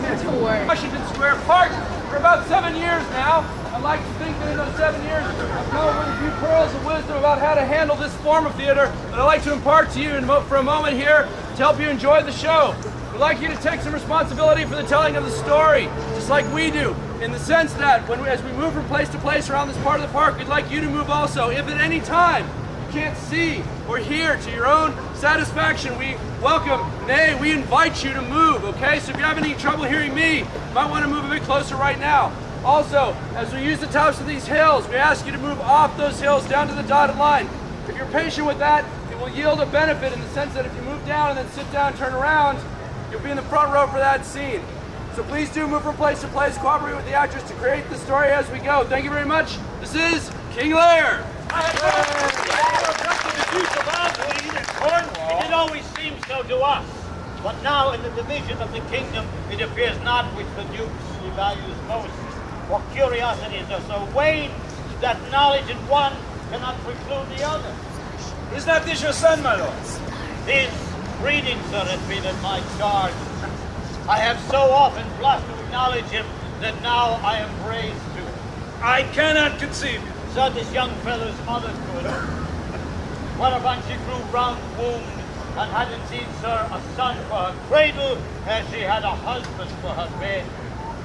Washington Square Park for about 7 years now. I'd like to think that in those 7 years, I've come up with a few pearls of wisdom about how to handle this form of theater that I'd like to impart to you for a moment here to help you enjoy the show. We'd like you to take some responsibility for the telling of the story, just like we do, in the sense that as we move from place to place around this part of the park, we'd like you to move also. If at any time you can't see or hear to your own satisfaction, we welcome, nay, we invite you to move, okay? So if you have any trouble hearing me, you might want to move a bit closer right now. Also, as we use the tops of these hills, we ask you to move off those hills down to the dotted line. If you're patient with that, it will yield a benefit in the sense that if you move down and then sit down and turn around, you'll be in the front row for that scene. So please do move from place to place, cooperate with the actors to create the story as we go. Thank you very much. This is King Lear. It did always seem so to us. But now in the division of the kingdom, it appears not which the Duke he values most. For curiosities are so weighed that knowledge in one cannot preclude the other. Is not this your son, my lord? His breeding, sir, has been at my charge. I have so often blushed to acknowledge him that now I am praised to. I cannot conceive it. So this young fellow's mother could. Whereupon she grew round-wombed, and had indeed, sir, a son for her cradle, as she had a husband for her bed.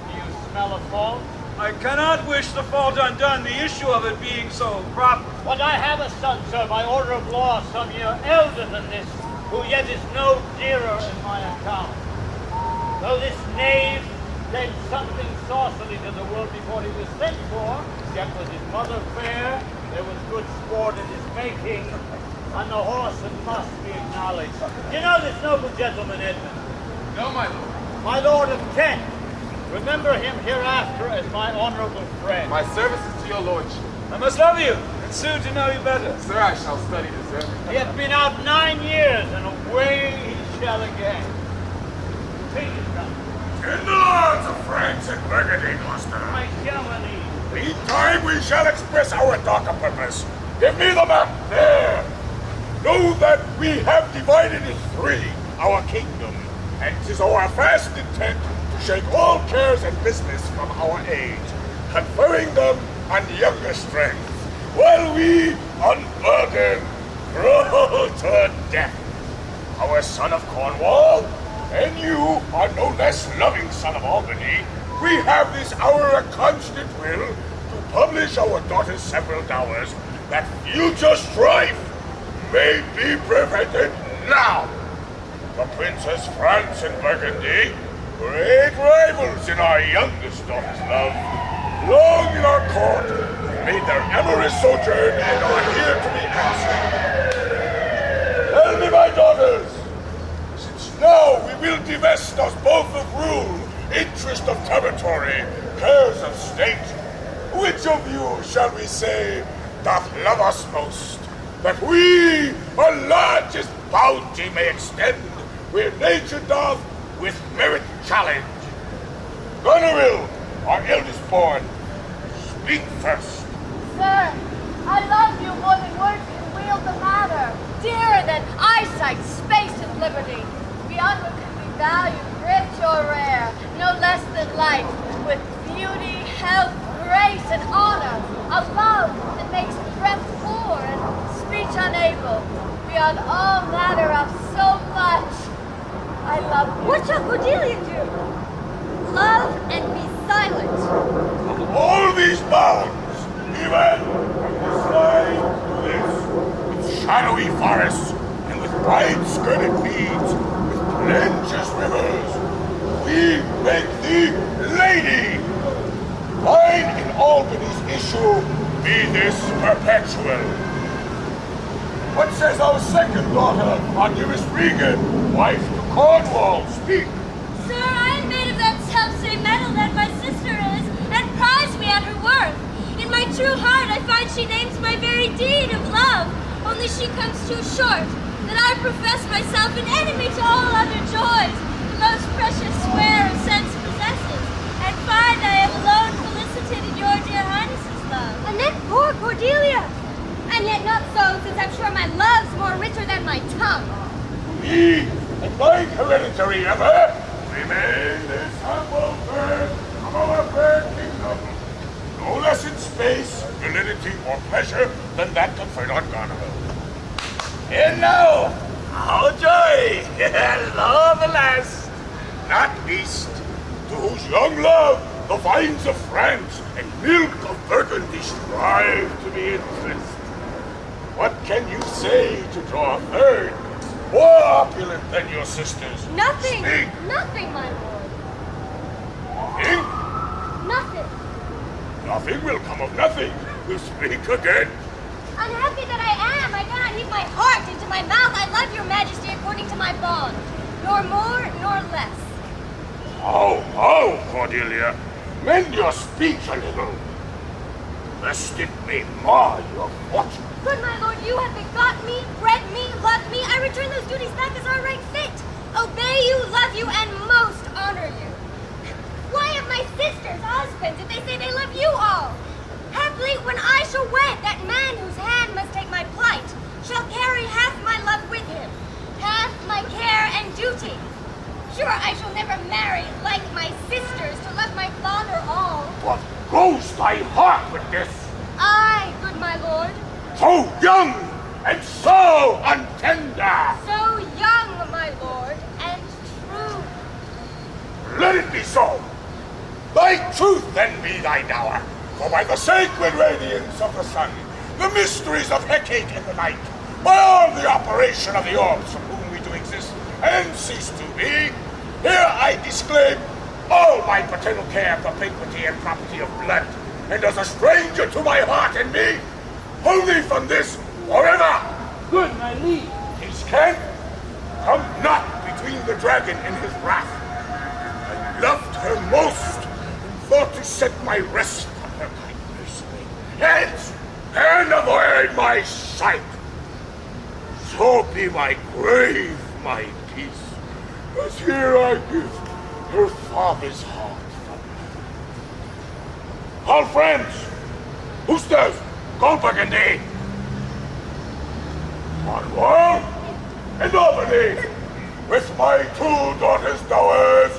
Do you smell a fault? I cannot wish the fault undone, the issue of it being so proper. But I have a son, sir, by order of law, some year elder than this, who yet is no dearer in my account. Though this knave led something saucily to the world before he was sent for, yet was his mother fair, there was good sport in his making, and the horse must be acknowledged. You know this noble gentleman, Edmund? No, my lord. My lord of Kent. Remember him hereafter as my honorable friend. My services to your lordship. I must love you, and soon to know you better. Sir, I shall study this. He hath been out 9 years, and away he shall again. Take it, brother. In the lords of France and Burgundy, Gloucester. My Germany. Meantime, we shall express our darker purpose. Give me the map there. Know that we have divided it three, our kingdom, and 'tis our fast intent to shake all cares and business from our age, conferring them on younger strength, while we, unburdened, roll to death. Our son of Cornwall, and you are no less loving son of Albany, we have this hour a constant will to publish our daughter's several dowers, that future strife may be prevented now. The Princess France and Burgundy, great rivals in our youngest daughter's love, long in our court, made their amorous sojourn and are here to be answered. Tell me, my daughters, since now we will divest us both of rule, interest of territory, cares of state, which of you, shall we say, doth love us most, that we our largest bounty may extend, where nature doth with merit challenge? Goneril, our eldest born, speak first. Sir, I love you more than words can wield the matter. Dearer than eyesight, space, and liberty. Beyond what can be valued, rich or rare, no less than life, with beauty, health, grace, and honor. A love that makes breath poor and speech unable. Beyond all matter of so much. I love you. What shall Cordelia do? Love and be silent. Of all these bounds, even from this line to this, with shadowy forests and with wide-skirted meads, with plenteous rivers, we make thee lady. Thine in Albany's issue be this perpetual. What says our second daughter, our dearest Regan, wife to Cornwall? Speak. Sir, I am made of that self-same metal that my sister is, and prize me at her worth. In my true heart I find she names my very deed of love, only she comes too short, that I profess myself an enemy to all other joys, the most precious square of sense possesses, and find I have alone felicitated your dear highness's love. And then poor Cordelia! And yet not so, since I'm sure my love's more richer than my tongue. Me and mine hereditary ever remain this humble liberty or pleasure than that conferred on Garnerville. And now, our joy, love the last, not least, to whose young love the vines of France and milk of Burgundy strive to be interest. What can you say to draw a third, more opulent than your sisters? Nothing. Speak. Nothing, my lord. Nothing? Nothing. Nothing will come of nothing. You speak again. Unhappy that I am, I cannot heap my heart into my mouth. I love your majesty according to my bond, nor more nor less. How, Cordelia? Mend your speech a little, lest it may mar your fortune. Good my lord, you have begot me, bred me, loved me. I return those duties back as are right fit. Obey you, love you, and most honor you. Why have my sisters husbands if they say they love you all? Haply, when I shall wed, that man whose hand must take my plight shall carry half my love with him, half my care and duty. Sure, I shall never marry like my sisters to love my father all. What goes thy heart with this? Aye, good my lord. So young and so untender. So young, my lord, and true. Let it be so. Thy truth then be thy dower. For by the sacred radiance of the sun, the mysteries of Hecate in the night, by all the operation of the orbs from whom we do exist and cease to be, here I disclaim all my paternal care, propinquity, and property of blood, and as a stranger to my heart and me, hold thee from this forever. Good, my liege. Peace can come not between the dragon and his wrath. I loved her most, and thought to set my rest on her kind nursing, hence, and avoid my sight. So be my grave, my peace, as here I give her father's heart from me. All friends, Boosters, Burgundy, Cornwall, and Albany, with my 2 daughters' dowers,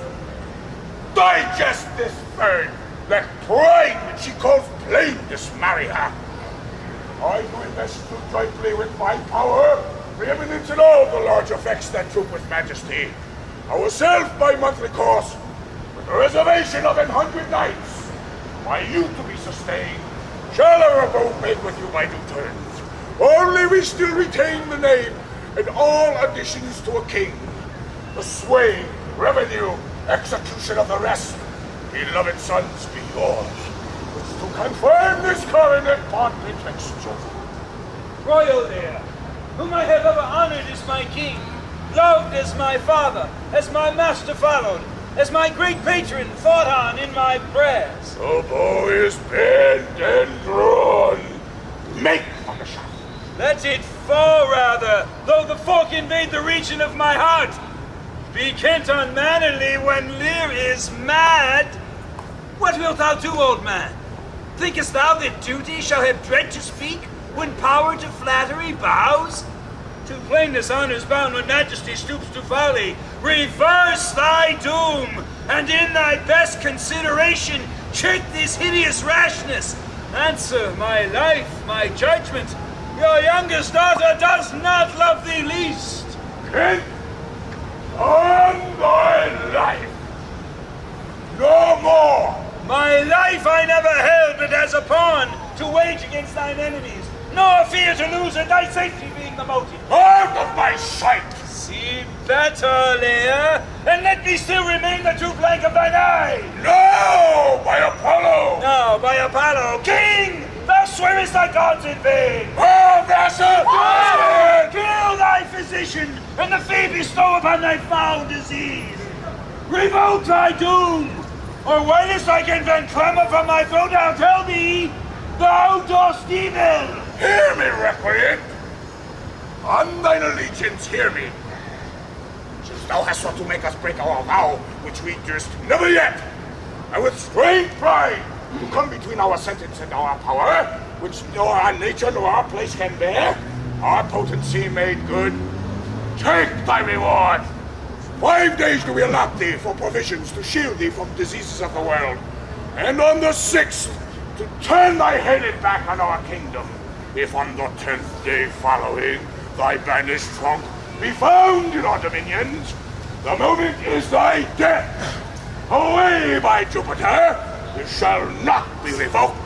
digest this bird, let pride which she calls plainness marry her. I do invest you jointly with my power, preeminence in all the large effects that troop with majesty. Ourself by monthly course, with a reservation of 100 knights, by you to be sustained, shall our abode made with you by due turns. Only we still retain the name and all additions to a king. The sway, revenue, execution of the rest, beloved sons, be yours, which to confirm this coronet bondage exchange. Royal Lear, whom I have ever honored as my king, loved as my father, as my master followed, as my great patron thought on in my prayers. The bow is bent and drawn. Make for the shaft. Let it fall rather, though the fork invade the region of my heart. Be Kent unmannerly when Lear is mad. What wilt thou do, old man? Thinkest thou that duty shall have dread to speak, when power to flattery bows? To plainness honor's bound when majesty stoops to folly. Reverse thy doom, and in thy best consideration check this hideous rashness. Answer my life, my judgment. Your youngest daughter does not love thee least. Kent, on thy life. No more. My life I never held but as a pawn to wage against thine enemies, nor fear to lose it, thy safety being the motive. Out of my sight. See better, Lear, and let me still remain the true plank of thine eye. No, by Apollo. No, by Apollo, King, thou swearest thy gods in vain. Oh, vassal. Kill thy physician, and the fee bestow upon thy foul disease. Revoke thy doom, or whilst I can vent clamor from my throat, I'll tell thee, thou dost evil. Hear me, recreant. On thine allegiance, hear me. Since thou hast sought to make us break our vow, which we durst never yet, and with strange pride to come between our sentence and our power, which nor our nature nor our place can bear, our potency made good, take thy reward. 5 days do we allot thee for provisions to shield thee from diseases of the world, and on the 6th to turn thy headed back on our kingdom, if on the 10th day following thy banished trunk be found in our dominions, the moment is thy death. Away, by Jupiter, it shall not be revoked.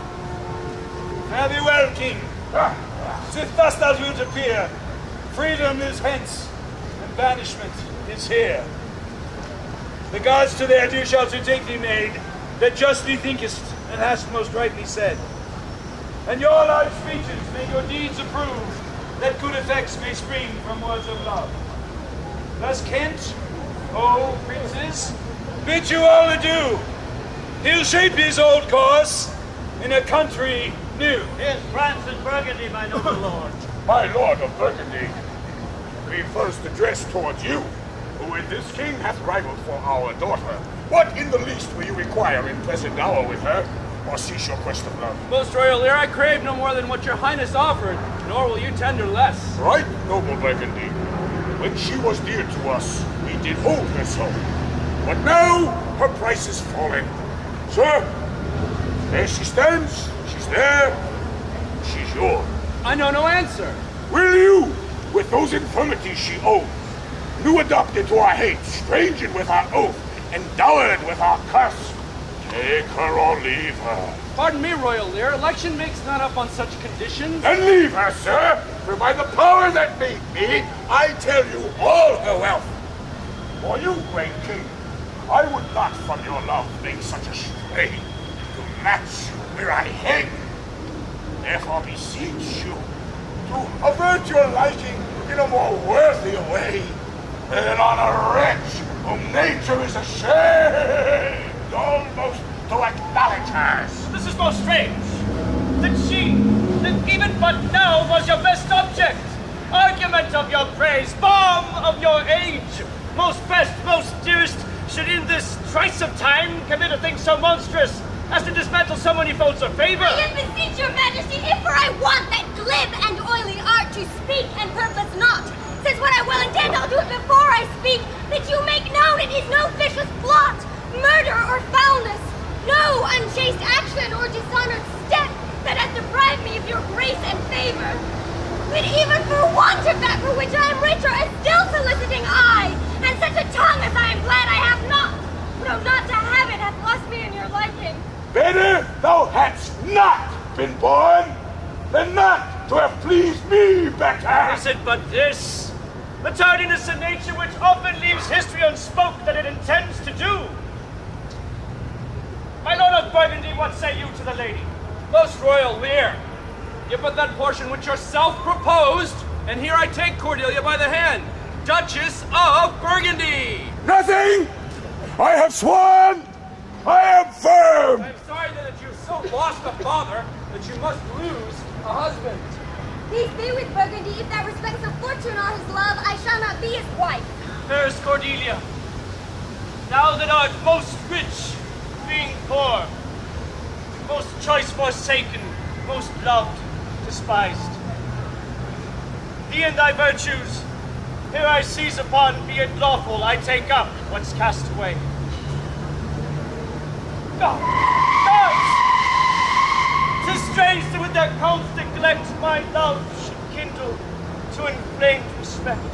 Fare thee well, King. Sith thus thou wilt appear, freedom is hence, and banishment is here. The gods to their due shall to take thee, maid, that justly thinkest and hast most rightly said. And your large speeches may your deeds approve, that good effects may spring from words of love. Thus Kent, O princes, bid you all adieu. He'll shape his old course in a country new. Here's France and Burgundy, my noble lord. My lord of Burgundy, we first address towards you, who in this king hath rivaled for our daughter. What in the least will you require in present hour with her, or cease your quest of love? Most royal Lear, I crave no more than what your highness offered, nor will you tender less. Right, noble Burgundy. When she was dear to us, we did hold her so. But now, her price is falling. Sir, there she stands, she's there, she's yours. I know no answer. Will you, with those infirmities she owns, new adopted to our hate, stranged with our oath, and dowered with our curse, take her or leave her? Pardon me, royal Lear, election makes not up on such conditions. Then leave her, sir, for by the power that made me, I tell you all her wealth. For you, great king, I would not from your love make such a strain to match you where I hang. Therefore beseech you to avert your liking in a more worthy way than on a wretch whom nature is ashamed almost to acknowledge us. This is most strange. That she, that even but now was your best object, argument of your praise, balm of your age, most best, most dearest, should in this trice of time commit a thing so monstrous as to dismantle so many folds of favor. I beseech your majesty, if for I want that glib and oily art to speak and purpose not, since what I well intend I'll do it before I speak, that you make known it is no vicious plot, murder or foulness, no unchaste action or dishonored step that hath deprived me of your grace and favor. But even for want of that for which I am richer, and still soliciting I, and such a tongue as I am glad I have not, no, not to have it hath lost me in your liking. Better thou hadst not been born than not to have pleased me better. Is it but this? The tardiness of nature which often leaves history unspoke that it intends to do. My lord of Burgundy, what say you to the lady? Most royal Lear, give but that portion which yourself proposed, and here I take Cordelia by the hand, Duchess of Burgundy. Nothing! I have sworn! I am firm! I'm sorry that you've so lost a father that you must lose a husband. Peace be with Burgundy, if that respects of fortune or his love, I shall not be his wife. Fairest Cordelia, now that art most rich, being poor, most choice forsaken, most loved, despised. Thee and thy virtues, here I seize upon, be it lawful, I take up what's cast away. God! 'Tis strange that with their cold neglect my love should kindle to inflamed respect.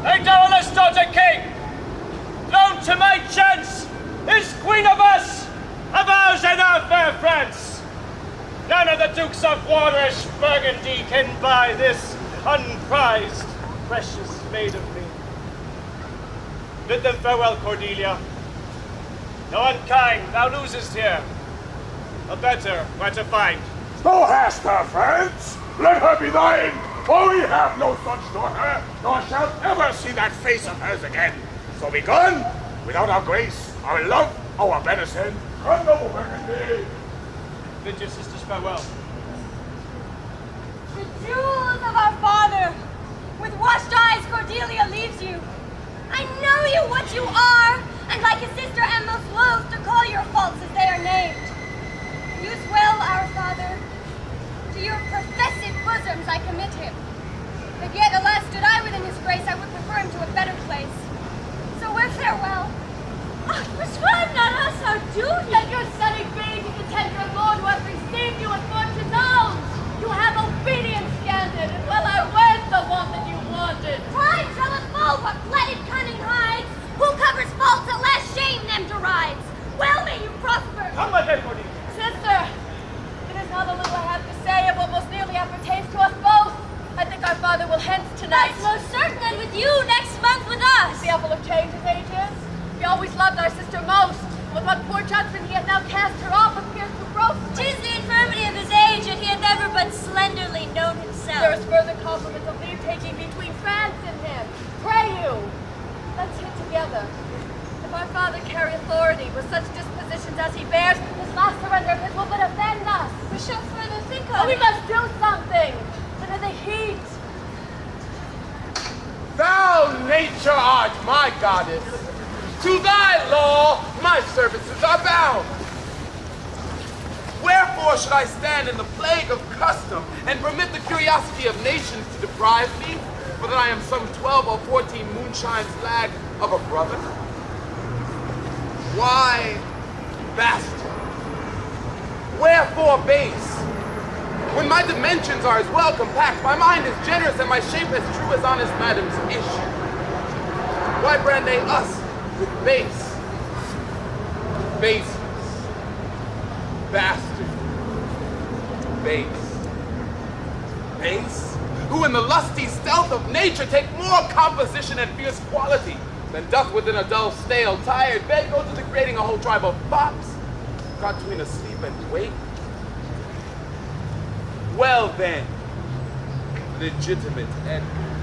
A dowerless daughter king, known to my chance, is queen of us, of ours and our fair France. None of the dukes of Warish Burgundy can buy this unprized, precious maid of me. Bid them farewell, Cordelia. No unkind thou losest here. A better where to find. Thou hast her, friends. Let her be thine, for we have no such daughter, nor shalt ever see that face of hers again. So be gone, without our grace, our love, our benison. Come, noble Burgundy. Bid your sisters farewell. The jewels of our father, with washed eyes Cordelia leaves you. I know you what you are, and like a sister am most loath to call your faults as they are named. Use well, our father. To your professed bosoms I commit him. But yet, alas, stood I within his grace, I would prefer him to a better place. So where do you? Let your sonny be to contend your Lord who has received you as fortune's own. You have obedience granted, and well I wed the one that you wanted. Pride shall unfold what blooded cunning hides. Who covers faults at last shame them derides. Well may you prosper. Come with everybody. Sister, it is not a little I have to say of what most nearly appertains to us both. I think our father will hence tonight. That's most certain, and with you next month with us. The apple of change his age is. He always loved our sister most. With what poor judgment he hath now cast her off, appears to gross. 'Tis the infirmity of his age, and he hath ever but slenderly known himself. There is further compliment of leave taking between France and him. Pray you, let's hit together. If our father carry authority with such dispositions as he bears, this last surrender of his will but offend us. We shall further think Oh, of we it. must do something. Under the heat. Thou, nature, art my goddess. To thy law, my services are bound. Wherefore should I stand in the plague of custom and permit the curiosity of nations to deprive me, for that I am some 12 or 14 moonshines lag of a brother? Why, bastard? Wherefore base? When my dimensions are as well compact, my mind is generous, and my shape as true as honest madam's issue. Why brand they us with base? Baseness. Bastard. Base. Base? Who in the lusty stealth of nature take more composition and fierce quality than doth within a dull, stale, tired bed go to degrading a whole tribe of fops, caught between asleep and wake? Well then, legitimate Edward,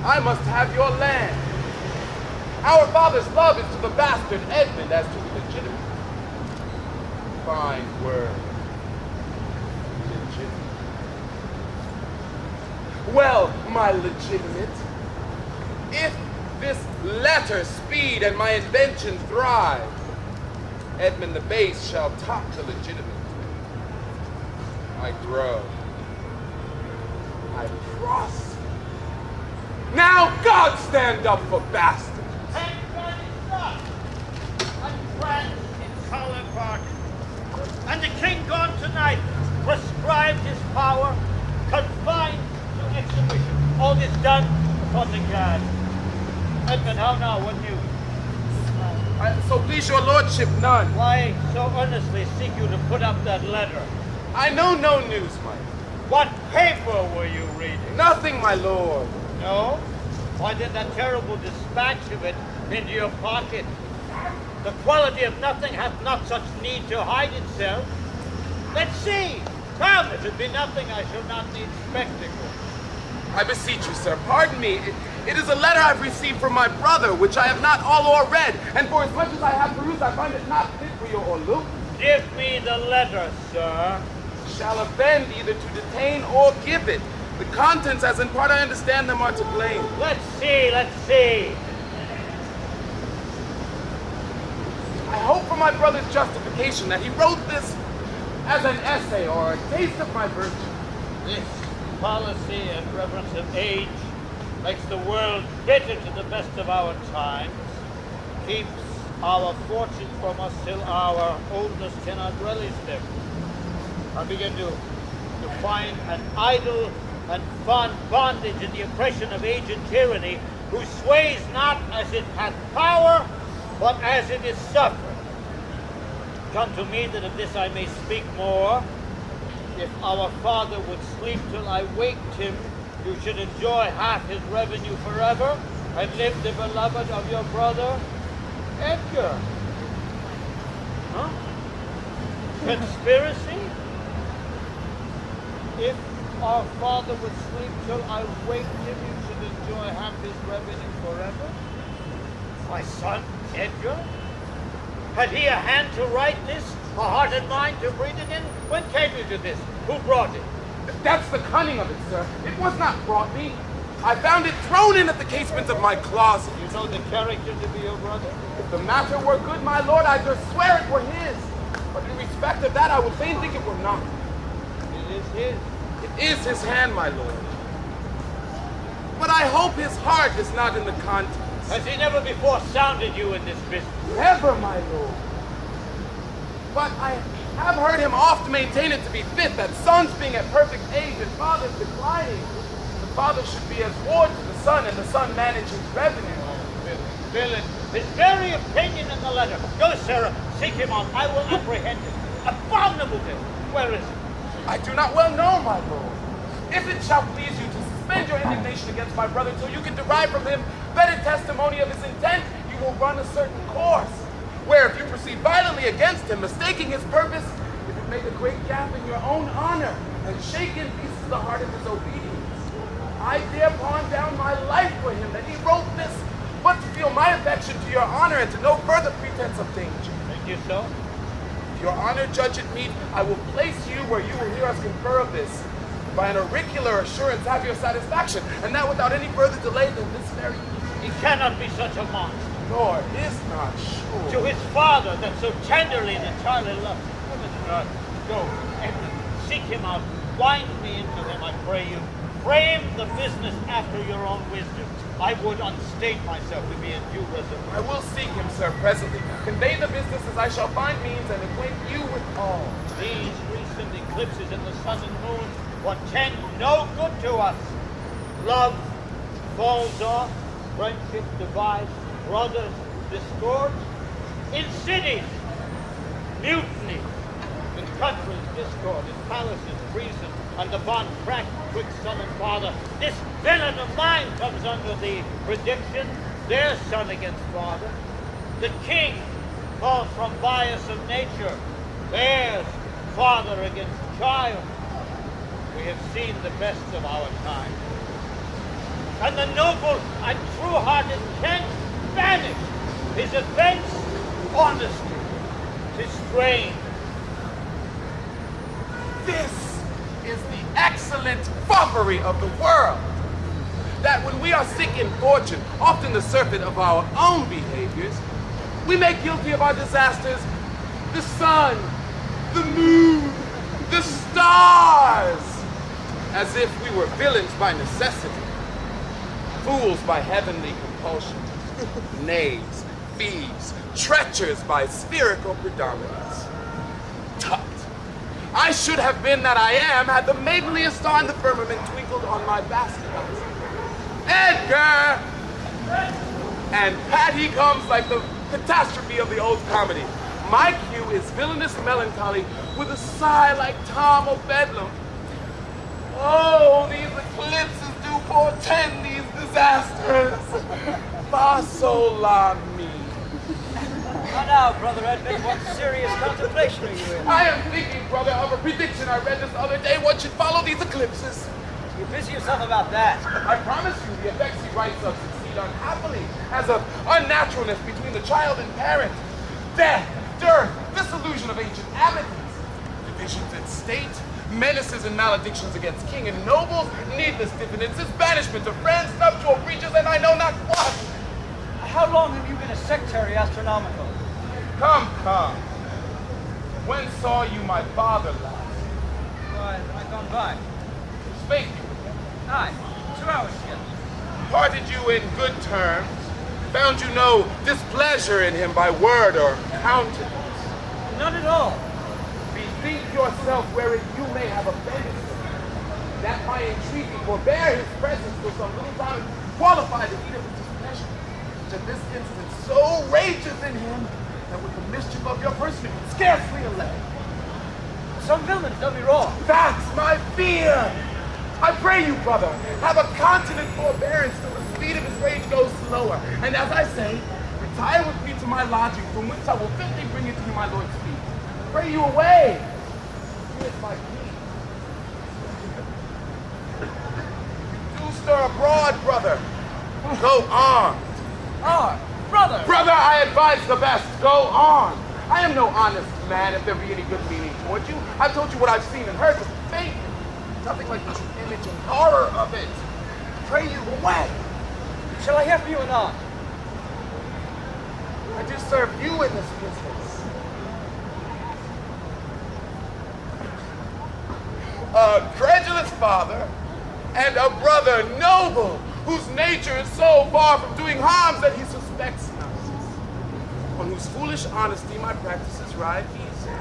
I must have your land. Our father's love is to the bastard Edmund as to the legitimate. Fine word. Legitimate. Well, my legitimate, if this letter speed and my invention thrive, Edmund the base shall top the legitimate. I grow. I prosper. Now God stand up for bastards. And that is not. And France in Colin Park. And the king gone tonight, prescribed his power, confined to exhibition. All this done upon the guard. Edmund, how now? What news? So please your lordship, none. Why so earnestly seek you to put up that letter? I know no news, my lord. What paper were you reading? Nothing, my lord. No? Why then that terrible dispatch of it into your pocket? The quality of nothing hath not such need to hide itself. Let's see. Come, if it be nothing, I shall not need spectacle. I beseech you, sir, pardon me. It is a letter I've received from my brother, which I have not all o'er read, and for as much as I have perused, I find it not fit for your look. Give me the letter, sir. Shall offend either to detain or give it. The contents, as in part I understand them, are to blame. Let's see, let's see. I hope for my brother's justification that he wrote this as an essay or a taste of my virtue. This policy and reverence of age makes the world bitter to the best of our times, keeps our fortune from us till our oldest cannot relish them. I begin to find an idle and fond bondage in the oppression of age and tyranny, who sways not as it hath power, but as it is suffered. Come to me that of this I may speak more. If our father would sleep till I waked him, you should enjoy half his revenue forever, and live the beloved of your brother, Edgar. Huh? Conspiracy? If our father would sleep till I waked him, you should enjoy half his revenue forever? My son, Edgar? Had he a hand to write this, a heart and mind to breathe it in? When came you to this? Who brought it? That's the cunning of it, sir. It was not brought me. I found it thrown in at the casement of my closet. You know the character to be your brother? If the matter were good, my lord, I'd just swear it were his. But in respect of that, I would fain think it were not. It is his. It is his hand, my lord. But I hope his heart is not in the contents. Has he never before sounded you in this business? Never, my lord. But I have heard him oft maintain it to be fit that sons being at perfect age and fathers declining, the father should be as ward to the son and the son manage his revenue. Villain, his very opinion in the letter. Go, Sarah, seek him out. I will apprehend him. Abominable villain. Where is he? I do not well know, my lord. If it shall please you to suspend your indignation against my brother till you can derive from him better testimony of his intent, you will run a certain course, where if you proceed violently against him, mistaking his purpose, it would make a great gap in your own honor and shake in pieces the heart of his obedience. I dare pawn down my life for him that he wrote this, but to feel my affection to your honor and to no further pretense of danger. Think you so? If your honor judge it meet, I will place you where you will hear us confer of this. By an auricular assurance have your satisfaction, and that without any further delay than this very evening. He cannot be such a monster. Nor is not sure. To his father that so tenderly and entirely loves him. Go, Edmund, seek him out. Wind me into him, I pray you. Frame the business after your own wisdom. I would unstate myself to be in due reserve. I will seek him, sir, presently. Convey the business as I shall find means and acquaint you with all. These recent eclipses in the sun and moon portend no good to us. Love falls off, friendship divides, brothers discord. In cities, mutiny. In countries, discord. In palaces, treason. And the bond cracked betwixt son and father. This villain of mine comes under the prediction, their son against father. The king falls from bias of nature, theirs father against child. We have seen the best of our time. And the noble and true-hearted Kent vanished. His offense, honesty. 'Tis strange. This is the excellent foppery of the world. That when we are sick in fortune, often the surfeit of our own behaviors, we make guilty of our disasters the sun, the moon, the stars, as if we were villains by necessity, fools by heavenly compulsion, knaves, thieves, treacherous by spherical predominance. Tut! I should have been that I am had the maidenliest star in the firmament twinkled on my basket. Edgar! And Patty comes like the catastrophe of the old comedy. My cue is villainous melancholy with a sigh like Tom of Bedlam. Oh, these eclipses do portend these disasters. Fasola me. Now, Brother Edmund, what serious contemplation are you in? I am thinking, brother, of a prediction I read this other day. What should follow these eclipses? You busy yourself about that. I promise you, the effects he writes of succeed unhappily, as of unnaturalness between the child and parent, death, dearth, disillusion of ancient amenities, divisions in state, menaces and maledictions against king and nobles, needless diffidences, banishment of friends, nuptial breaches, and I know not what. How long have you been a sectary astronomical? Come, come. When saw you my father last? Why, I gone by. Spake you with him? Aye, 2 hours ago. Parted you in good terms? Found you no displeasure in him by word or countenance? None at all. Bethink yourself wherein you may have offended him, that my entreaty forbear his presence for some little time qualify the heat of his displeasure, which at this instant so rages in him that with the mischief of your person it can scarcely allay. Some villain done me wrong. That's my fear! I pray you, brother, have a continent forbearance till the speed of his rage goes slower, and as I say, retire with me to my lodging, from which I will fitly bring it to you, my lord's feet. Pray you away! Here's my key. You do stir abroad, brother. Go on. Brother! Brother, I advise the best. Go on. I am no honest man if there be any good meaning toward you. I've told you what I've seen and heard, but faith, nothing like the true image and horror of it. Pray you away. Shall I hear from you anon? I do serve you in this business. A credulous father and a brother noble, whose nature is so far from doing harms that he suspects not, on whose foolish honesty my practices ride easy.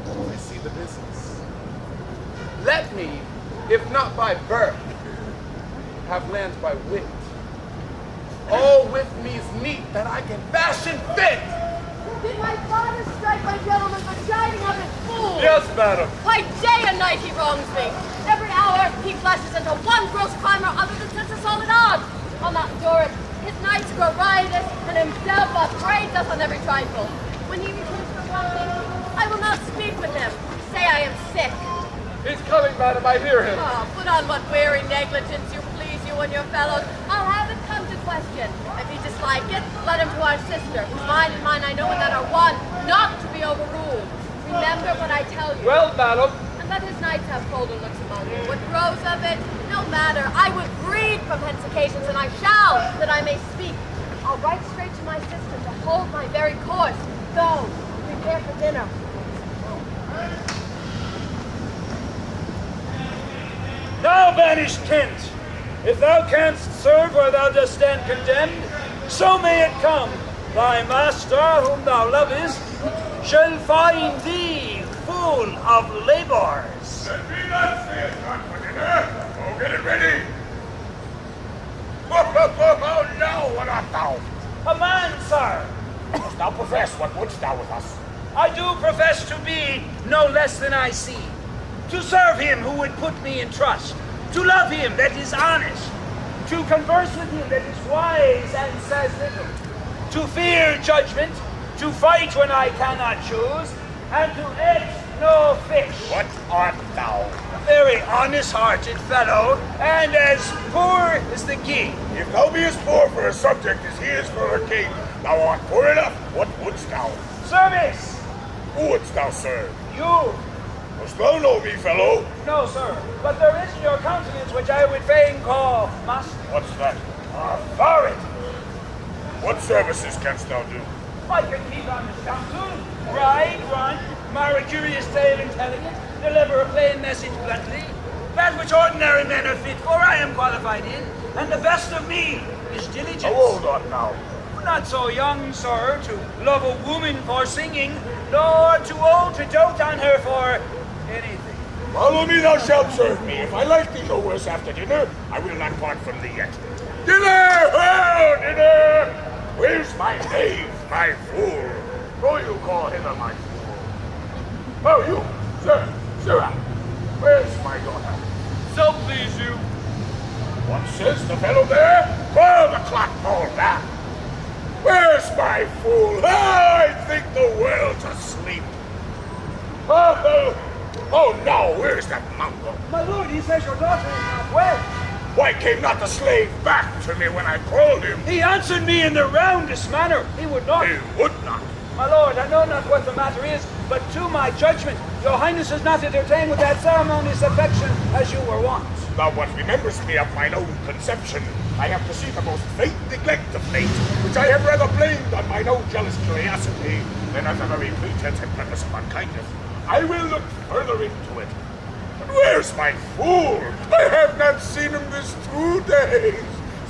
I see the business. Let me, if not by birth, have land by wit. All with me's meat that I can fashion fit. Did my father strike my gentleman for chiding of his fool? Yes, madam. By day and night he wrongs me. Every hour he flashes into one gross crime or other that sets us all at odds. I'll not endure it. His nights grow riotous, and himself upbraids us on every trifle. When he returns from walking, I will not speak with him. Say I am sick. He's coming, madam. I hear him. Oh, put on what weary negligence you please, you and your fellows. I'll have it come to question. If he dislike it, let him to our sister, whose mind and mine I know and that are one, not to be overruled. Remember what I tell you. Well, madam. And let his knights have colder looks among you. What grows of it, no matter. I would breed from hence occasions, and I shall, that I may speak. I'll write straight to my sister to hold my very course. Go, prepare for dinner. Now, banished Kent, if thou canst serve where thou dost stand condemned, so may it come. Thy master, whom thou lovest, shall find thee full of labors. Let me not say it's not for dinner. Go get it ready. Oh, no, what art thou? A man, sir. Dost thou profess? What wouldst thou with us? I do profess to be no less than I see. To serve him who would put me in trust. To love him that is honest. To converse with him that is wise and says little. To fear judgment. To fight when I cannot choose. And to eat no fish. What art thou? A very honest-hearted fellow, and as poor as the king. If thou be as poor for a subject as he is for a king, thou art poor enough. What wouldst thou? Service! Who wouldst thou serve? You. Dost thou know me, fellow? No, sir. But there is in your countenance which I would fain call master. What's that? Authority. What services canst thou do? I can keep on his counsel, ride, run, mar a curious tale intelligent, deliver a plain message bluntly. That which ordinary men are fit for, I am qualified in, and the best of me is diligence. How old art thou? Not so young, sir, to love a woman for singing, nor too old to dote on her for anything. Follow me, thou shalt serve me. If I like thee no worse after dinner, I will not part from thee yet. Dinner! Oh, dinner! Where's my knave, my fool? Go you call hither my fool. Oh, you, sir, sirrah, where's my daughter? So please you. What says the fellow there? Call the clock pole back. Where's my fool? I think the world's asleep. Oh no, where's that mongrel? My lord, he says your daughter is not well. Why came not the slave back to me when I called him? He answered me in the roundest manner. He would not. He would not. My lord, I know not what the matter is, but to my judgment, your highness is not entertained with that ceremonious affection as you were wont. Thou what remembers me of mine own conception, I have perceived the most faint neglect of late, which I have rather blamed on mine own jealous curiosity than on the very pretense and purpose of unkindness. I will look further into it. But where's my fool? I have not seen him this 2 days,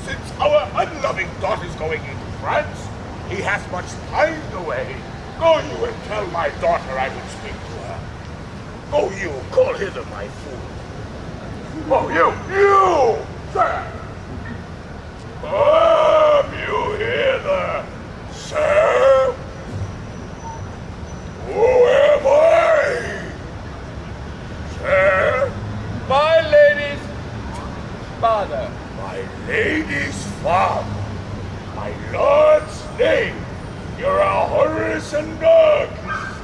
since our unloving daughter's going into France. He hath much pined away. Go you and tell my daughter I would speak to her. Go you, call hither my fool. Oh, you, sir! Come you hither, sir! Who am I? Sir? My lady's father. My lady's father. My lord's name. You're a Horace and dog,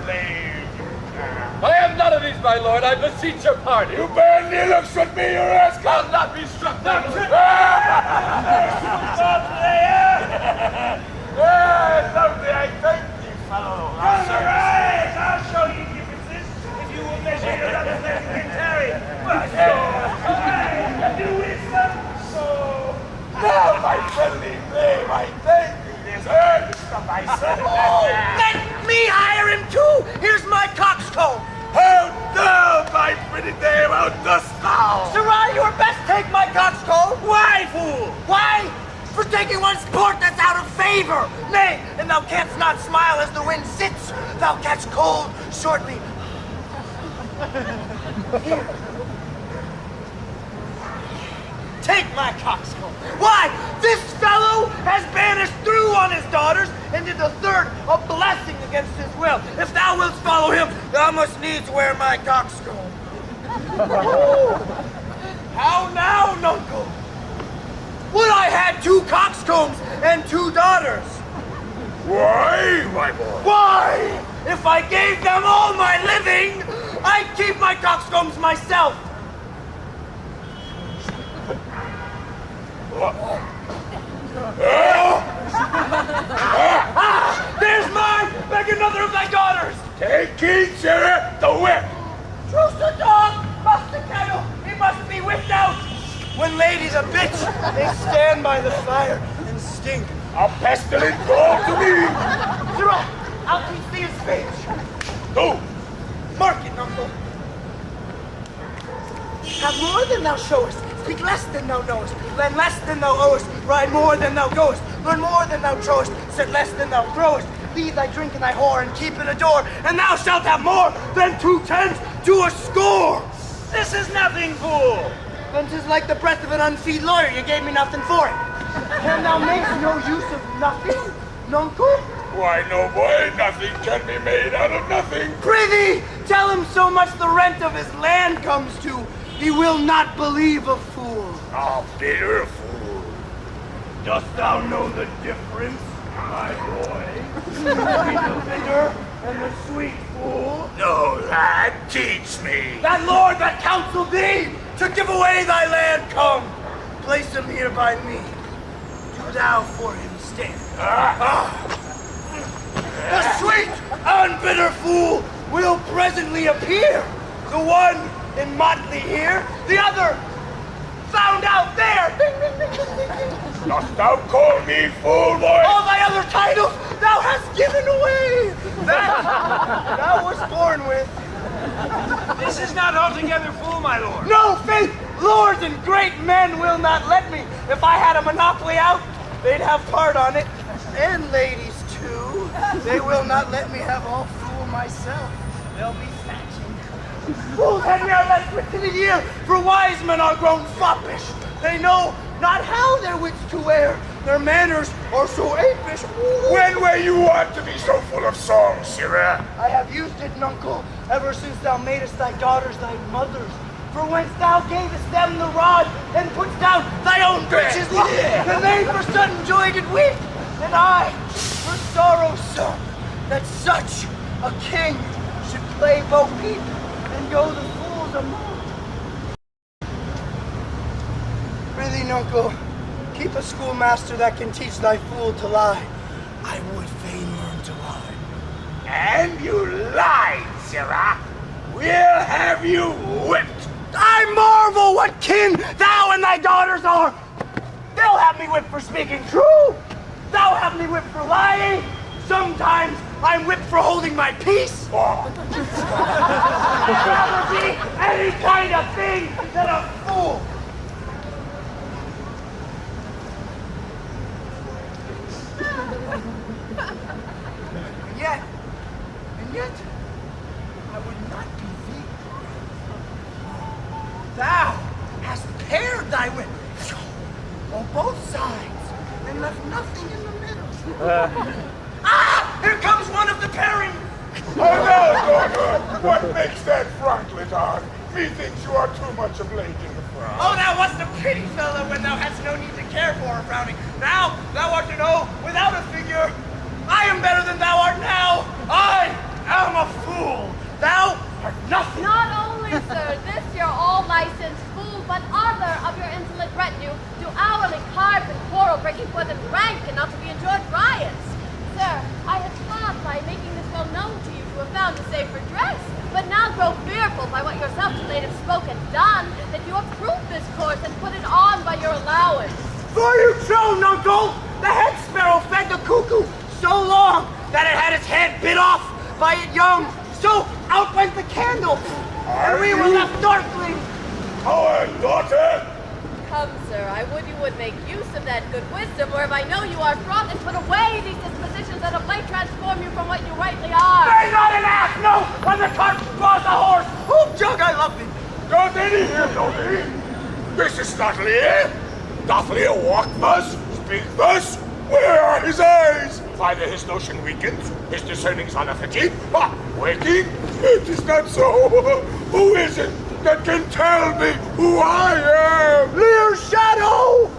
slave. I am none of these, my lord. I beseech your pardon. You bear near looks with me, your rascal! I'll not be struck down. Lovely, I thank thee, fellow. Right, I'll show you differences if you will measure your understanding and carry. But so, you wisdom, so. Now, my friendly babe, I thank thee. This earnest of thy service. Let me hire him too! Here's my coxcomb! How thou, my pretty dame, how dost thou? Sirrah, you had best take my coxcomb! Why, fool? Why? For taking one sport that's out of favor! Nay, and thou canst not smile as the wind sits. Thou catch cold shortly. Here. Take my coxcomb. Why, this fellow has banished through on his daughters and did the third a blessing against his will. If thou wilt follow him, thou must needs wear my coxcomb. How now, nuncle? Would I had 2 coxcombs and 2 daughters? Why, my boy? Why? If I gave them all my living, I'd keep my coxcombs myself. There's mine! Beg another of thy daughters! Take heed, sirrah, the whip! Truce the dog! Bust the kettle! He must be whipped out! When ladies a bitch, they stand by the fire and stink. A pestilent dog to me! Sirrah, I'll teach thee his speech. Go! Mark it, uncle. Have more than thou showest. Speak less than thou knowest. Lend less than thou owest. Ride more than thou goest. Learn more than thou trowest. Set less than thou throwest. Leave thy drink and thy whore, and keep it a door, and thou shalt have more than 2 tens to a score. This is nothing, fool. Then 'tis like the breath of an unfeed lawyer. You gave me nothing for it. Can thou make no use of nothing, nuncle? Why, no, boy, nothing can be made out of nothing. Prithee, tell him so much the rent of his land comes to. He will not believe a fool. A bitter fool. Dost thou know the difference, my boy? Between the bitter and the sweet fool? No, lad, teach me. That lord that counseled thee to give away thy land, come. Place him here by me. Do thou for him stand. The sweet and bitter fool will presently appear. The one in motley here, the other found out there. Ding, ding, ding, ding, ding, ding. Dost thou call me fool, boy? All thy other titles thou hast given away. That thou wast born with. This is not altogether fool, my lord. No, faith, lords and great men will not let me. If I had a monopoly out, they'd have part on it. And ladies, too. They will not let me have all fool myself. They'll be snatching. Fools had ne'er less wit in a year, for wise men are grown foppish. They know not how their wits to wear. Their manners are so apish. When were you wont to be so full of song, sirrah? I have used it, nuncle, ever since thou madest thy daughters thy mothers. For whence thou gavest them the rod, and putst down thy own breeches, and they for sudden joy did weep, and I for sorrow sung, that such a king should play Bo Peep and go the fools among. Prithee, nuncle, keep a schoolmaster that can teach thy fool to lie. I would fain learn to lie. And you lied, sirrah. We'll have you whipped. I marvel what kin thou and thy daughters are. They'll have me whipped for speaking true. Thou have me whipped for lying. Sometimes I'm whipped for holding my peace. I'd rather be any kind of thing than a fool. And yet, I would not be thee. Thou hast pared thy whip on both sides and left nothing in the middle. Here comes one of the pairing. Oh, now, daughter, what makes that frontlet on? Methinks you are too much of late in the front. Oh, thou wast a pretty fellow when thou hadst no need to care for a frowning. Now thou art to know, without a figure, I am better than thou art now. I am a fool. Thou art nothing. Not only, sir, this your all-licensed fool, but other of your insolent retinue do hourly carp and quarrel, breaking forth in rank and not to be enjoyed riots. Sir, I had thought by making this well known to you to have found a safer dress, but now grow fearful by what yourself to late have spoken done, that you approve this course and put it on by your allowance. For you trow, nuncle, the head sparrow fed the cuckoo so long that it had its head bit off by it young. So out went the candle, and we were left darkling. Our daughter, come, sir. I would you would make use of that good wisdom, whereof I know you are fraught, and put away these dispositions that of late transform you from what you rightly are. Say not an ass, no! When the cart draws a horse! Oh, Jug, I love thee! Doth any here know thee? This is not Lear. Doth Lear walk thus? Speak thus? Where are his eyes? Either his notion weakens, his discernings are lethargy. Ah, waking? It is not so. Who is it that can tell me who I am? Lear's shadow!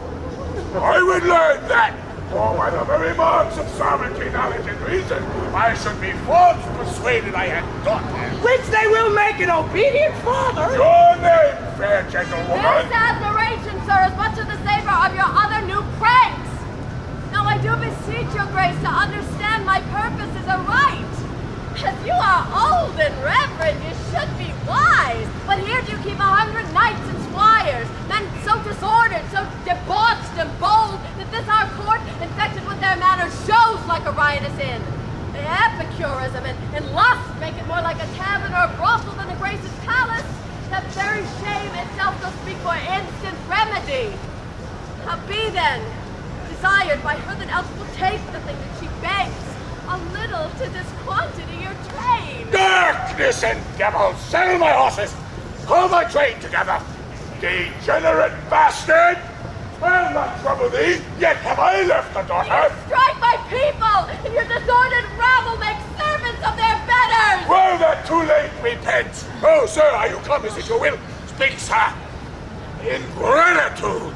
I would learn that. For by the very marks of sovereignty, knowledge, and reason, I should be false persuaded I had daughters. Which they will make an obedient father. Your name, fair gentlewoman. This admiration, sir, is much of the savor of your other new pranks. Now I do beseech your grace to understand my purposes aright. As you are old and reverend, you should be wise. But here do you keep 100 knights and squires, men so disordered, so debauched and bold, that this our court, infected with their manners, shows like a riotous inn. The epicurism and lust make it more like a tavern or a brothel than a grace's palace. That very shame itself does speak for instant remedy. How be then desired by her that else will take the thing that she begs, a little to this quantity your train. Darkness and devils, saddle my horses, call my train together. Degenerate bastard! I'll not trouble thee, yet have I left a daughter. You strike my people, and your disordered rabble make servants of their betters. Well, that too late repent. Oh, sir, are you come? Is it your will? Speak, sir. Ingratitude!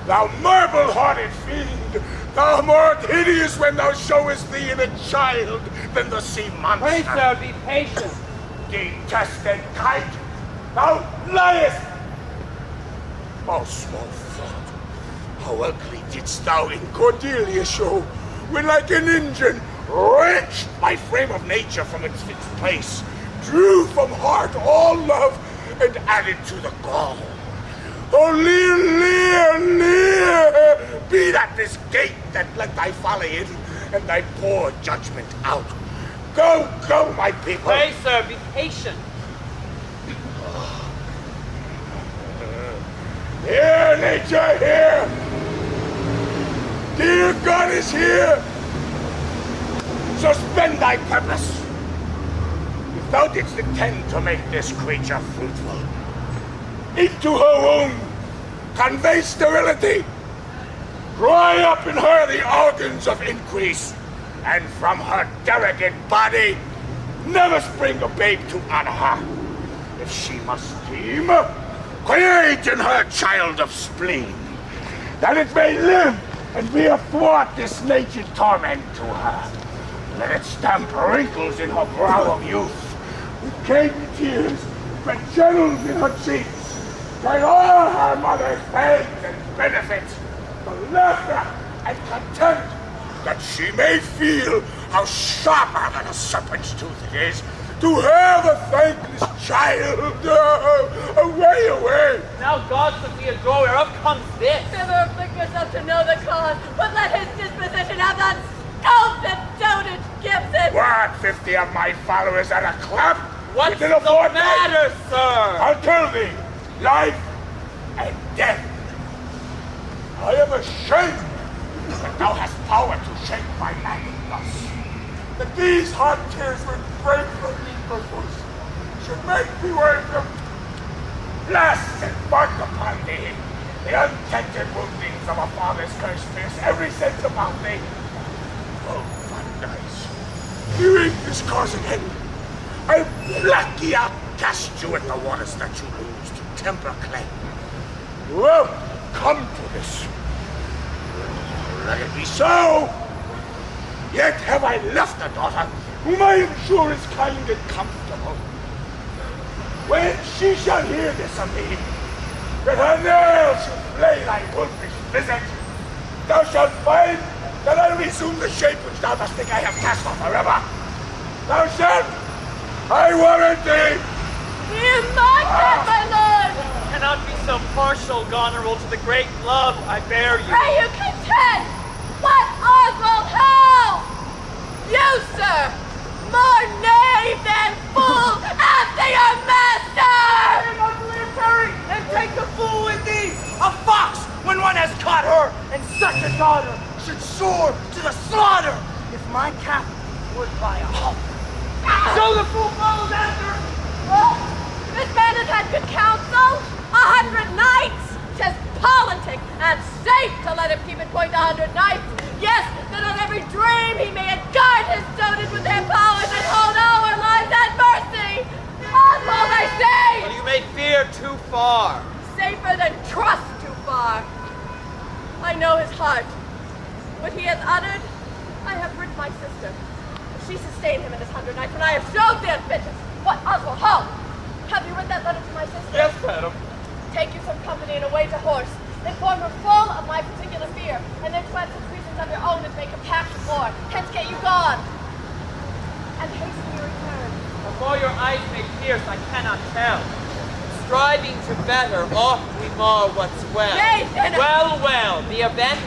Thou marble-hearted fiend! Thou more hideous when thou showest thee in a child than the sea monster! Pray, sir, be patient. Detested kite! Thou liest! Oh, small thought! How ugly didst thou in Cordelia show, when like an engine wrenched my frame of nature from its fixed place, drew from heart all love, and added to the gall. Oh, Lear, Lear, Lear! Be that this gate that let thy folly in, and thy poor judgment out. Go, go, my people! Pray, sir, be patient. Here, nature, here! Dear God is here! Suspend thy purpose! If thou didst intend to make this creature fruitful, into her womb convey sterility, dry up in her the organs of increase, and from her delicate body never spring a babe to honor her. If she must scheme, create in her child of spleen, that it may live and be athwart this naked torment to her. Let it stamp wrinkles in her brow of youth, with cadent tears, but channels in her cheeks, that all her mother's pains and benefits, the laughter and contempt, that she may feel how sharper than a serpent's tooth it is to have a thankless child. Away, away! Now, gods that we adore, whereof comes this? Never afflict yourself to know the cause, but let his disposition have that sculpted dotage Gibson. What, 50 of my followers at a clap? What's Within a the fortnight? matter, sir? I'll tell thee, life and death. I am ashamed that thou hast power to shake my mind thus. That these hot tears would break from me perforce, should make me worth them. Blast and mark upon thee the untended woundings of a father's curse pierce every sense about thee. Oh, Van Nuys, you ink this cause again. I'll pluck ye out, cast you in the waters that you lose to temper clay. Well, come to this. Let it be so. Yet have I left a daughter whom I am sure is kind and comfortable. When she shall hear this of me, that her nails shall flay thy wolfish visit, thou shalt find that I resume the shape which thou dost think I have cast off forever. Thou shalt, I warrant thee. You mock that, my lord! Cannot be so partial, Goneril, to the great love I bear you. Pray you content! What Oswald, how? You, sir, more knave than fool after your master! Tarry, and take the fool with thee! A fox when one has caught her, and such a daughter should soar to the slaughter if my cap would by a hump. So the fool follows after. Oh, this man has had good counsel. 100 knights. 'Tis politic and safe to let him keep it point 100 knights. Yes, that on every dream he may guard his dotage with their powers and hold our lives at mercy. Oswald, I say! Well, you may fear too far. Safer than trust too far. I know his heart. What he has uttered, I have rid my sister. She sustained him in his 100 nights when I have showed their bitches. What, Oswald, halt! Have you read that letter to my sister? Yes, madam. Take you some company and away to horse. Inform her full of my particular fear, and then plant some reasons of your own that make compassion more. Hence get you gone. And hasten your return. Before your eyes may pierce, I cannot tell. Striving to better, oft we mar what's well. Nay, then Well, well, the event.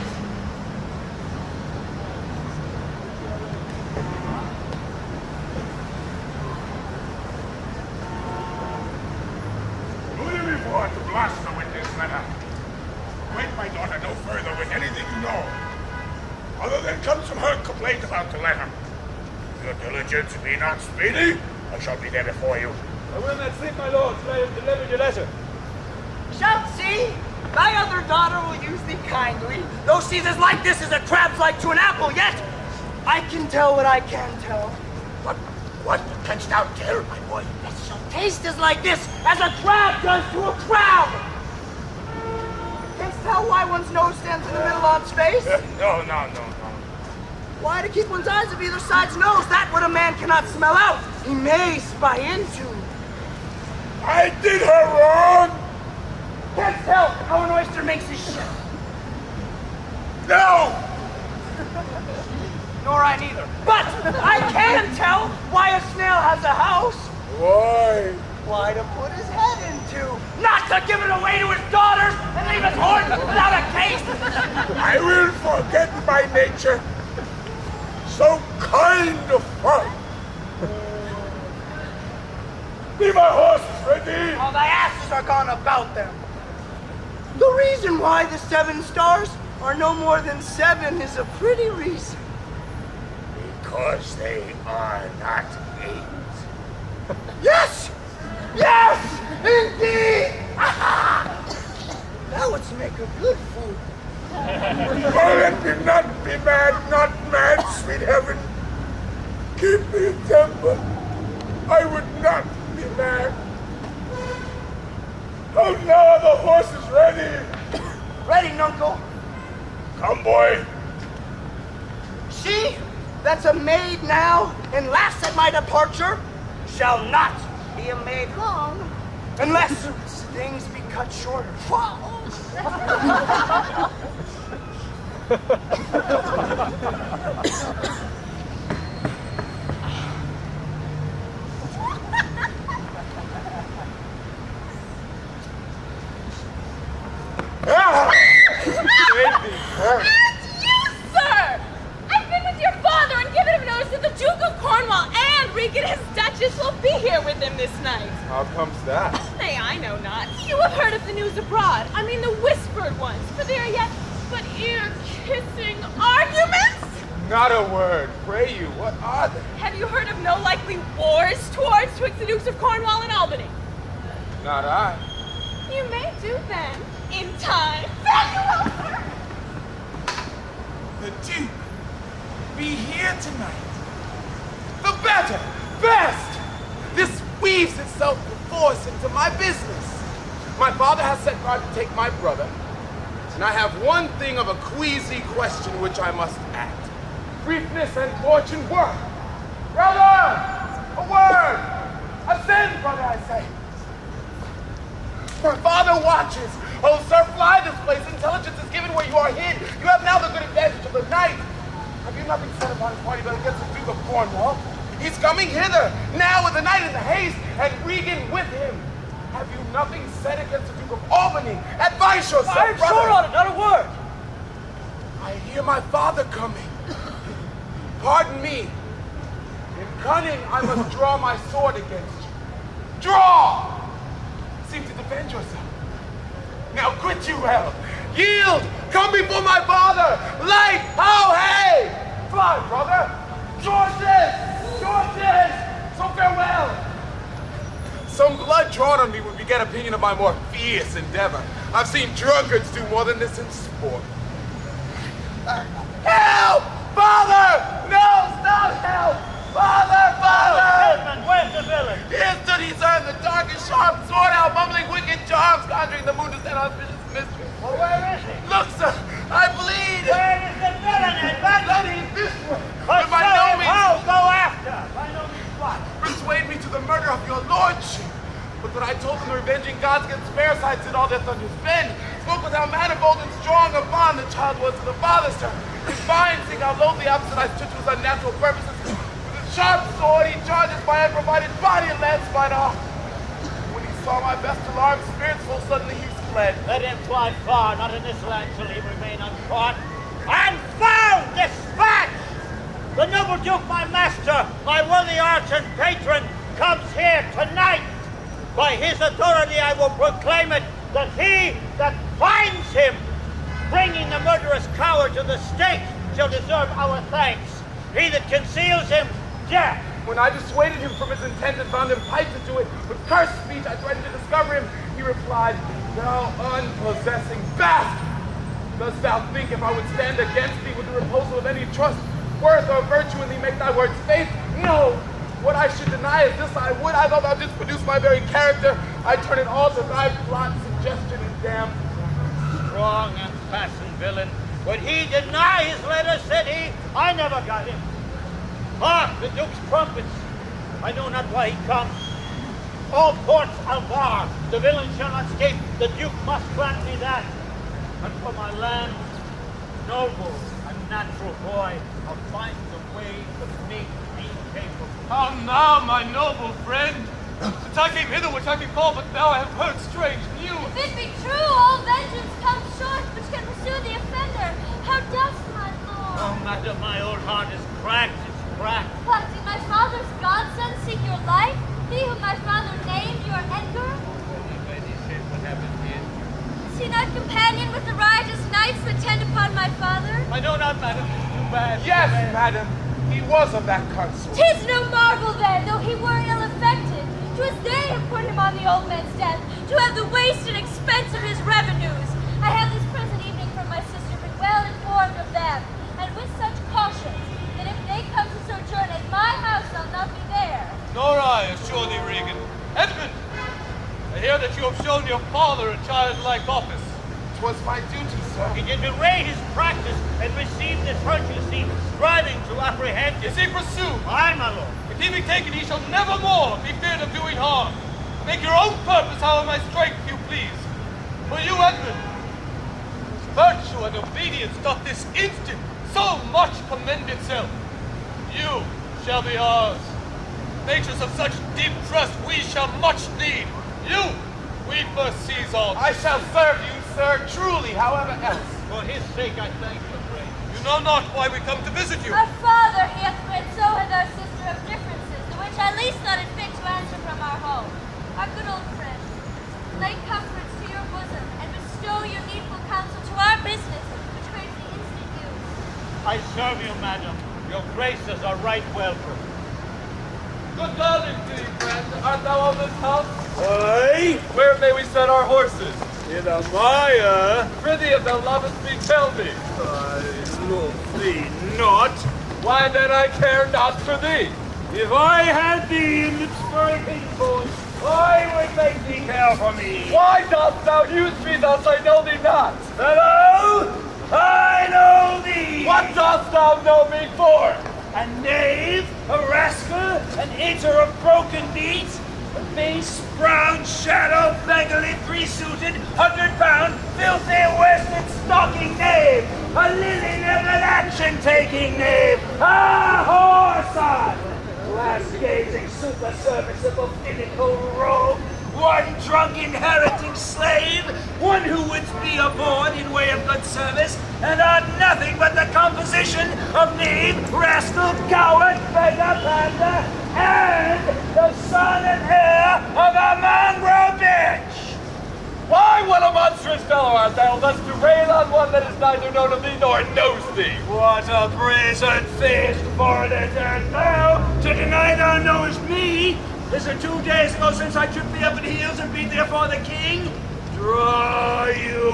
Do you report to Gloucester with this letter? Wait my daughter no further with anything you know, other than comes from her complaint about the letter. If your diligence be not speedy, I shall be there before you. I will not sleep, my lord, till I have delivered your letter. Shalt see, thy other daughter will use thee kindly, though she's as like this as a crab's like to an apple, yet I can tell what I can tell. What canst thou tell, my boy? That shall taste as like this as a crab does to a crab! Canst tell why one's nose stands in the middle on its face? No. Why, to keep one's eyes of either side's nose, that what a man cannot smell out, he may spy into. I did her wrong! Canst tell how an oyster makes his shell. No! Nor I neither. But I can tell why a snail has a house. Why? Why, to put his head into. Not to give it away to his daughters and leave his horn without a case. I will forget my nature. So kind of fun. Be my horses ready? All thy asses are gone about them. The reason why the 7 stars are no more than 7 is a pretty reason. Because they are not 8. Yes! Yes! Indeed! That would make a good food. Oh, let me not be mad, not mad, sweet heaven. Keep me in temper. I would not be mad. Oh, now are the horses ready? Ready, Nuncle? Come, boy. She that's a maid now and laughs at my departure shall not be a maid long unless things be cut shorter. Sir! I've been with your father and given him notice that the Duke of Cornwall and Regan, his Duchess, will be here with him this night. How comes that? Nay, I know not. You have heard of the news abroad. I mean the whispered ones. For there are yet but ear-kissing arguments? Not a word. Pray you, what are they? Have you heard of no likely wars towards twixt the Dukes of Cornwall and Albany? Not I. You may do then, in time. Very well, sir. The Duke be here tonight. The better, best. This weaves itself before us into my business. My father has set guard to take my brother, and I have one thing of a queasy question which I must act. Briefness and fortune work. Brother, a word. Ascend, brother, I say. My father watches. Oh, sir, fly this place. Intelligence is given where you are hid. You have now the good advantage of the night. Have you nothing said upon his party but against the Duke of Cornwall? He's coming hither, now with the night in the haste, and Regan with him. Have you nothing said against the Duke of Albany? Advise yourself, I'm brother. sure on it, not a word. I hear my father coming. Pardon me. In cunning, I must draw my sword against you. Draw! Seem to defend yourself. Now quit you well. Yield! Come before my father! Light! How hey! Fly, brother! Georges! Georges! So farewell! Some blood drawn on me would beget opinion of my more fierce endeavor. I've seen drunkards do more than this in sport. Help! Father! No! Stop! Help! Father! Father! Edmund, where's the villain? Here stood he, sir, in the dark and sharp sword out, mumbling wicked charms, conjuring the moon to send auspicious mystery. Well, where is he? Look, sir, I bleed! Where is the villain, Edmund? Bloody this way! But But by no means how? Go after! By no means what? persuade me to the murder of your lordship. But when I told them the revenging gods against parasites did all their thunders bend, spoke with how manifold and strong a bond the child was to the father's turn. In fine, seeing how low the opposite I stood to his unnatural purposes, with his sharp sword he charges my unprovided body and lands mine off. When he saw my best alarmed spirits full suddenly he's fled. Let him fly far, not in this land shall he remain uncaught. And found! Dispatch! The noble duke, my master, my worthy arch and patron, comes here tonight. By his authority I will proclaim it, that he that finds him, bringing the murderous coward to the stake, shall deserve our thanks. He that conceals him, death. When I dissuaded him from his intent and found him piped into it, with cursed speech I threatened to discover him, he replied, "Thou unpossessing bastard! Dost thou think if I would stand against thee with the repulsal of any trust, worth, or virtue in thee make thy words faith? No! What I should deny is this I would, thou didst produce my very character, I turn it all to thy plot, suggestion, and damn." Strong and fastened villain. Would he deny his letter, said he? I never got him. Hark, the duke's trumpets. I know not why he comes. All ports are barred. The villain shall not escape. The duke must grant me that. And for my land, noble and natural boy, I'll find some way to make me capable. How now, my noble friend? Since I came hither, which I can call but thou, I have heard strange news. If it be true, all vengeance comes short, which can pursue the offender. How dost, my lord? Oh, madam, my old heart is cracked, it's cracked. What, did my father's godson seek your life? He whom my father named your Edgar? What happened here? Is he not companion with the riotous knights that tend upon my father? I know not, madam, it's too bad. Yes, madam, he was of that consort. 'Tis no marvel then, though he were ill-affected. 'Twas they who put him on the old man's death, to have the waste and expense of his revenues. I have this present evening from my sister been well informed of them, and with such caution, that if they come to sojourn at my house, I'll not be there. Nor I, assure thee, Regan. Edmund, I hear that you have shown your father a childlike office. 'Twas my duty, sir. He did array his practice and receive this virtuously, striving to apprehend Is it. he pursued? Aye, my lord. If he be taken, he shall never more be feared of doing harm. Make your own purpose how my strength you please. For you, Edmund, virtue and obedience doth this instant so much commend itself. You shall be ours. Natures of such deep trust we shall much need. You, we first seize on. I shall serve you, sir, truly, however else. For his sake I thank the grace. You know not why we come to visit you. Our father, he hath bred so hath our sister of differences, the which I least thought it fit to answer from our home. Our good old friend, lay comforts to your bosom, and bestow your needful counsel to our business, which craves the instant use. I serve you, madam. Your graces are right welcome. Good morning to you, friend. Art thou of this house? Aye, Where may we set our horses? in a mire. Prithee, if thou lovest me, tell me. I love thee not. Why then I care not for thee. If I had thee in its very people, I would make thee care for me. Why dost thou use me thus? I know thee not. Hello, I know thee. What dost thou know me for? A knave, a rascal, an eater of broken meat, a base, brown, shadow, beggarly, three-suited, 100-pound, filthy, wasted, stalking knave, a lily-livered, action-taking knave, a whoreson, glass-gazing, super-serviceable, finical rogue, one drunk inheriting slave, one who would be aboard in way of good service, and are nothing but the composition of knave, rascal, coward, beggar, pander, and the son and heir of a mongrel bitch! Why, what a monstrous treacherous fellow art thou, thus to rail on one that is neither known of thee nor knows thee. What a brazen-faced varlet art thou, to deny thou knowest me? Is it 2 days ago since I tripped thee up in heels and beat thee afore the king? Draw, you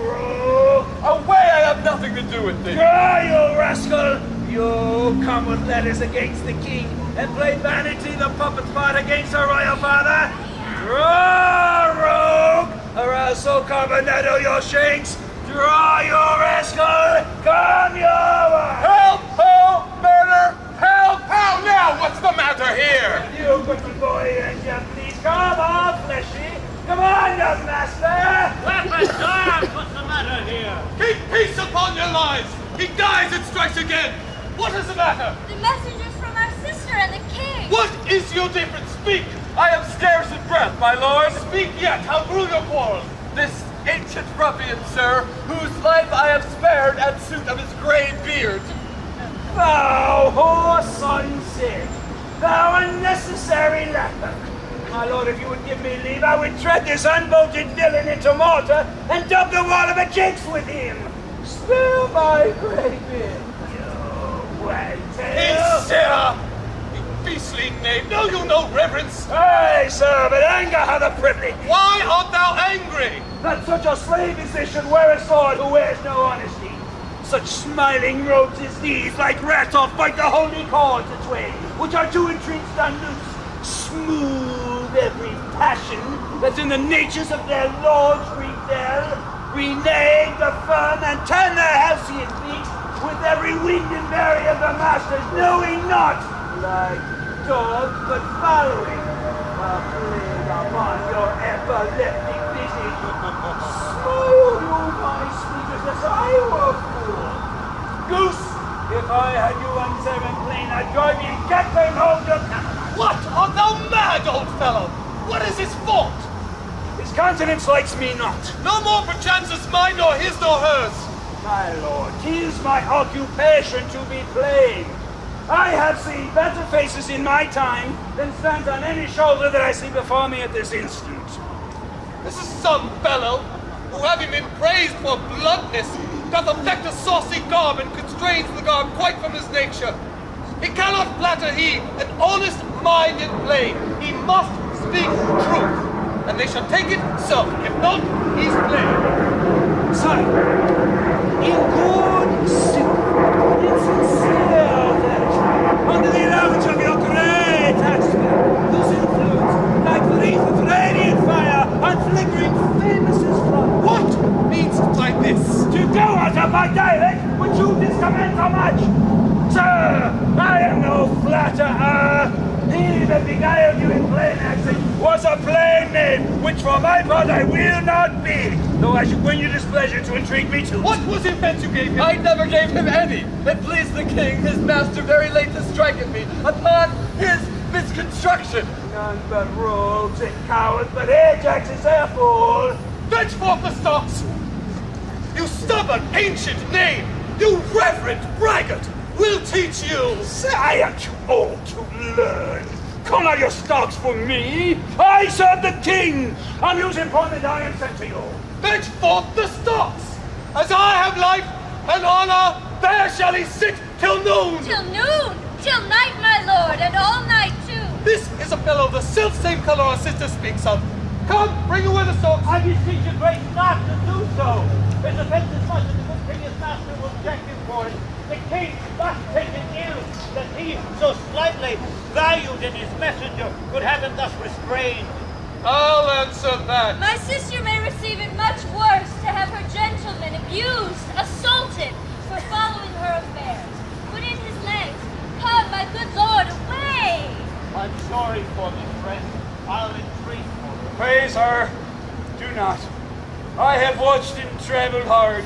rogue! Away, I have nothing to do with thee. Draw, you rascal! You come with letters against the king and play vanity the puppet's part against the royal father? Draw, rogue! Or else so carbonetto your shanks! Draw, you rascal! Come your Help! Help! Murder! Help! How now? What's the matter here? You good boy and you please come on, fleshy! Come on, young master! Weapons armed! What's the matter here? Keep peace upon your lives. He dies and strikes again. What is the matter? The messengers from our sister and the king. What is your difference? Speak! I am scarce in breath, my lord. Speak yet. How grew your quarrel? This ancient ruffian, sir, whose life I have spared at suit of his grey beard. Thou whore's unsaved, thou unnecessary leper. My lord, if you would give me leave, I would tread this unbolted villain into mortar and dub the wall of a jakes with him. Spare my grey beard, you wagtail. Sirrah! You beastly knave, know you no reverence? Aye, sir, but anger hath a privilege. Why art thou angry? That such a slave as this should wear a sword who wears no honesty. Such smiling rogues as these, like rats, off bite the holy cords its way, which are too entrenched and loose. Smooth every passion that's in the natures of their lords rebel, renege the firm, and turn their halcyon beaks with every wind and vary of the masters, knowing not, like dogs, but following, a plague upon your epileptic visage. Smile you, my speakers, as I were fool. Goose, if I had you on 7 plain, I'd drive you cackling home to Canada. What? Art thou mad, old fellow? What is his fault? His countenance likes me not. No more perchance is mine, nor his, nor hers. My lord, 'tis my occupation to be plain. I have seen better faces in my time than stands on any shoulder that I see before me at this instant. This is some fellow who, having been praised for bluntness, doth affect a saucy garb and constrains the garb quite from his nature. He cannot flatter he, an honest mind in plain. He must speak truth, and they shall take it so. If not, he's plain. Sire, in good sooth, in sincere affection, under the allowance of your great aspect, whose influence, like the wreath of radiant fire, and flickering famous as fire. What means by this? To go out of my dialect, which you discommend so much. Sir, I am no flatterer. He that beguiled you in plain accent was a plain knave, which for my part I will not be, though I should bring you displeasure to entreat me to. What was the offense you gave him? I never gave him any. It pleased the king, his master, very late to strike at me upon his misconstruction. None but rogues and cowards, but Ajax is their fool. Fetch forth the stocks! You stubborn, ancient knave! You reverent braggart! We'll teach you! I am too old to learn. Call not your stocks for me. I serve the king. On whose employment I am sent to you. Fetch forth the stocks! As I have life and honor, there shall he sit till noon! Till noon, till night, my lord, and all night too. This is a fellow of the self-same color our sister speaks of. Come, bring away the stocks! I beseech your grace not to do so. His offense is such that the good king his master will check him for it. The king must take it ill that he, so slightly valued in his messenger, could have him thus restrained. I'll answer that. My sister may receive it much worse to have her gentleman abused, assaulted, for following her affairs. Put in his legs. Come, my good lord, away! I'm sorry for me, friend. I'll entreat for you. Praise her. Do not. I have watched and traveled hard.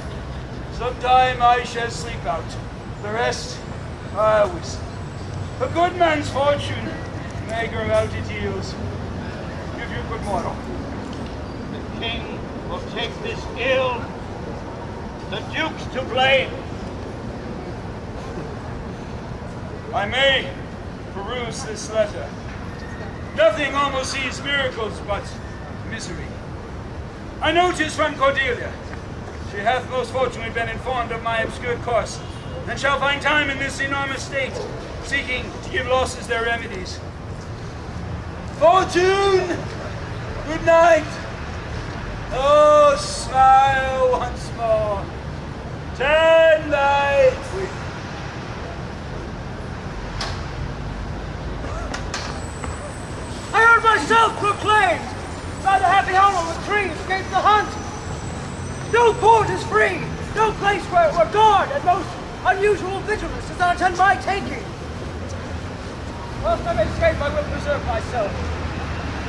Sometime I shall sleep out. The rest, I whistle. A good man's fortune may grow out at heels. Give you good morrow. The king will take this ill. The duke's to blame. I may peruse this letter. Nothing almost sees miracles but misery. I know 'tis from Cordelia. She hath most fortunately been informed of my obscure course, and shall find time in this enormous state, seeking to give losses their remedies. Fortune, good night. Oh, smile once more. Turn light. I heard myself proclaimed by the happy home of a tree escaped the hunt. No port is free, no place where guard and most unusual vigilance does not attend my taking. Whilst I may escape, I will preserve myself.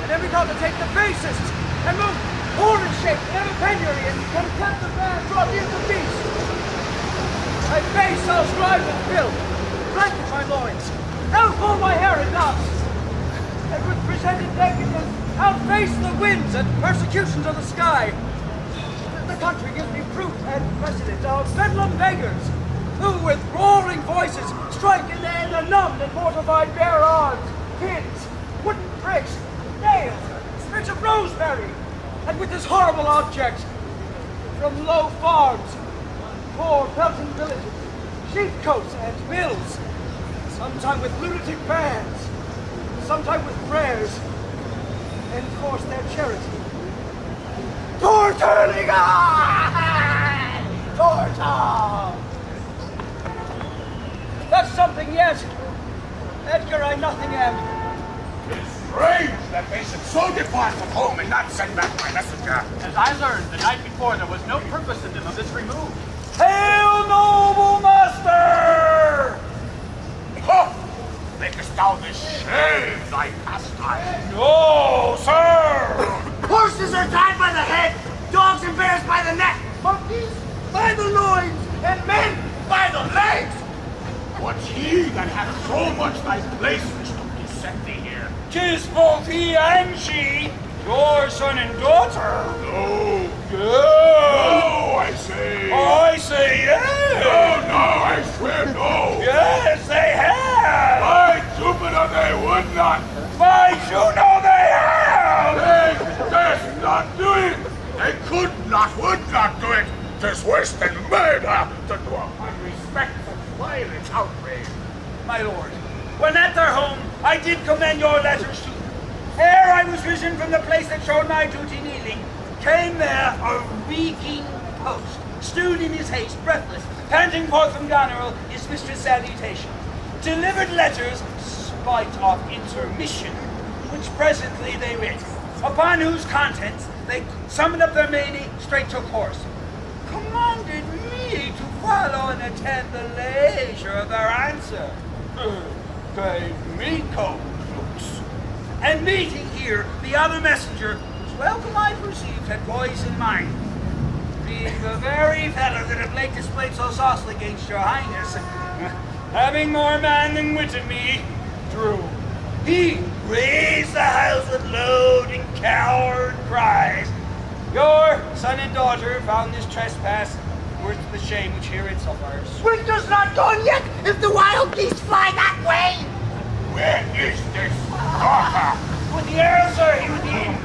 And every time to take the basest and most horrid shape in every penury and contempt the man brought near the beast. My face I'll strive with filth, blanket my loins, outfall my hair in knots, and with presented nakedness outface the winds and persecutions of the sky. The country gives me proof and precedent of bedlam beggars, who with roaring voices strike in the numbed and mortified bare arms, pins, wooden bricks, nails, sprigs of rosemary, and with this horrible object, from low farms, poor pelting villages, sheepcotes and mills, sometime with lunatic bands, sometime with prayers, enforce their charity. Torturligan! Torture! That's something yet. Edgar, I nothing am. It's strange that they should so depart from home and not send back my messenger. As I learned the night before, there was no purpose in them of this remove. Hail, noble master! Huh! Makest thou this shame thy pastime? No, sir! Horses are tied by the head, dogs and bears by the neck, monkeys by the loins, and men by the legs. What's he that hath so much thy place which took to set thee here? 'Tis both he and she, your son and daughter. No. Yeah. No, I say. I say yes. No, I swear no. Yes, they have. By Jupiter, they would not. By Juno, they have. They durst not do it. They could not, would not do it. 'Tis worse than murder to do upon respect for violent outrage. My lord, when at their home, I did commend your letters to them. Ere I was risen from the place that showed my duty kneeling, came there a reeking post, stewed in his haste, breathless, panting forth from Goneril his mistress' salutation. Delivered letters, spite of intermission, which presently they read, upon whose contents they summoned up their many, straight took horse, commanded me to follow and attend the leisure of their answer. Gave me cold looks. And meeting here the other messenger, whose welcome I perceived had poisoned mine, being the very fellow that of late displayed so saucily against your highness, having more man than wit of me, drew. He raised the house with loud and coward cries. Your son and daughter found this trespass worth the shame which here it suffers. Winter's not gone yet if the wild geese fly that way. Where is this daughter? With the earl, sir, he would be.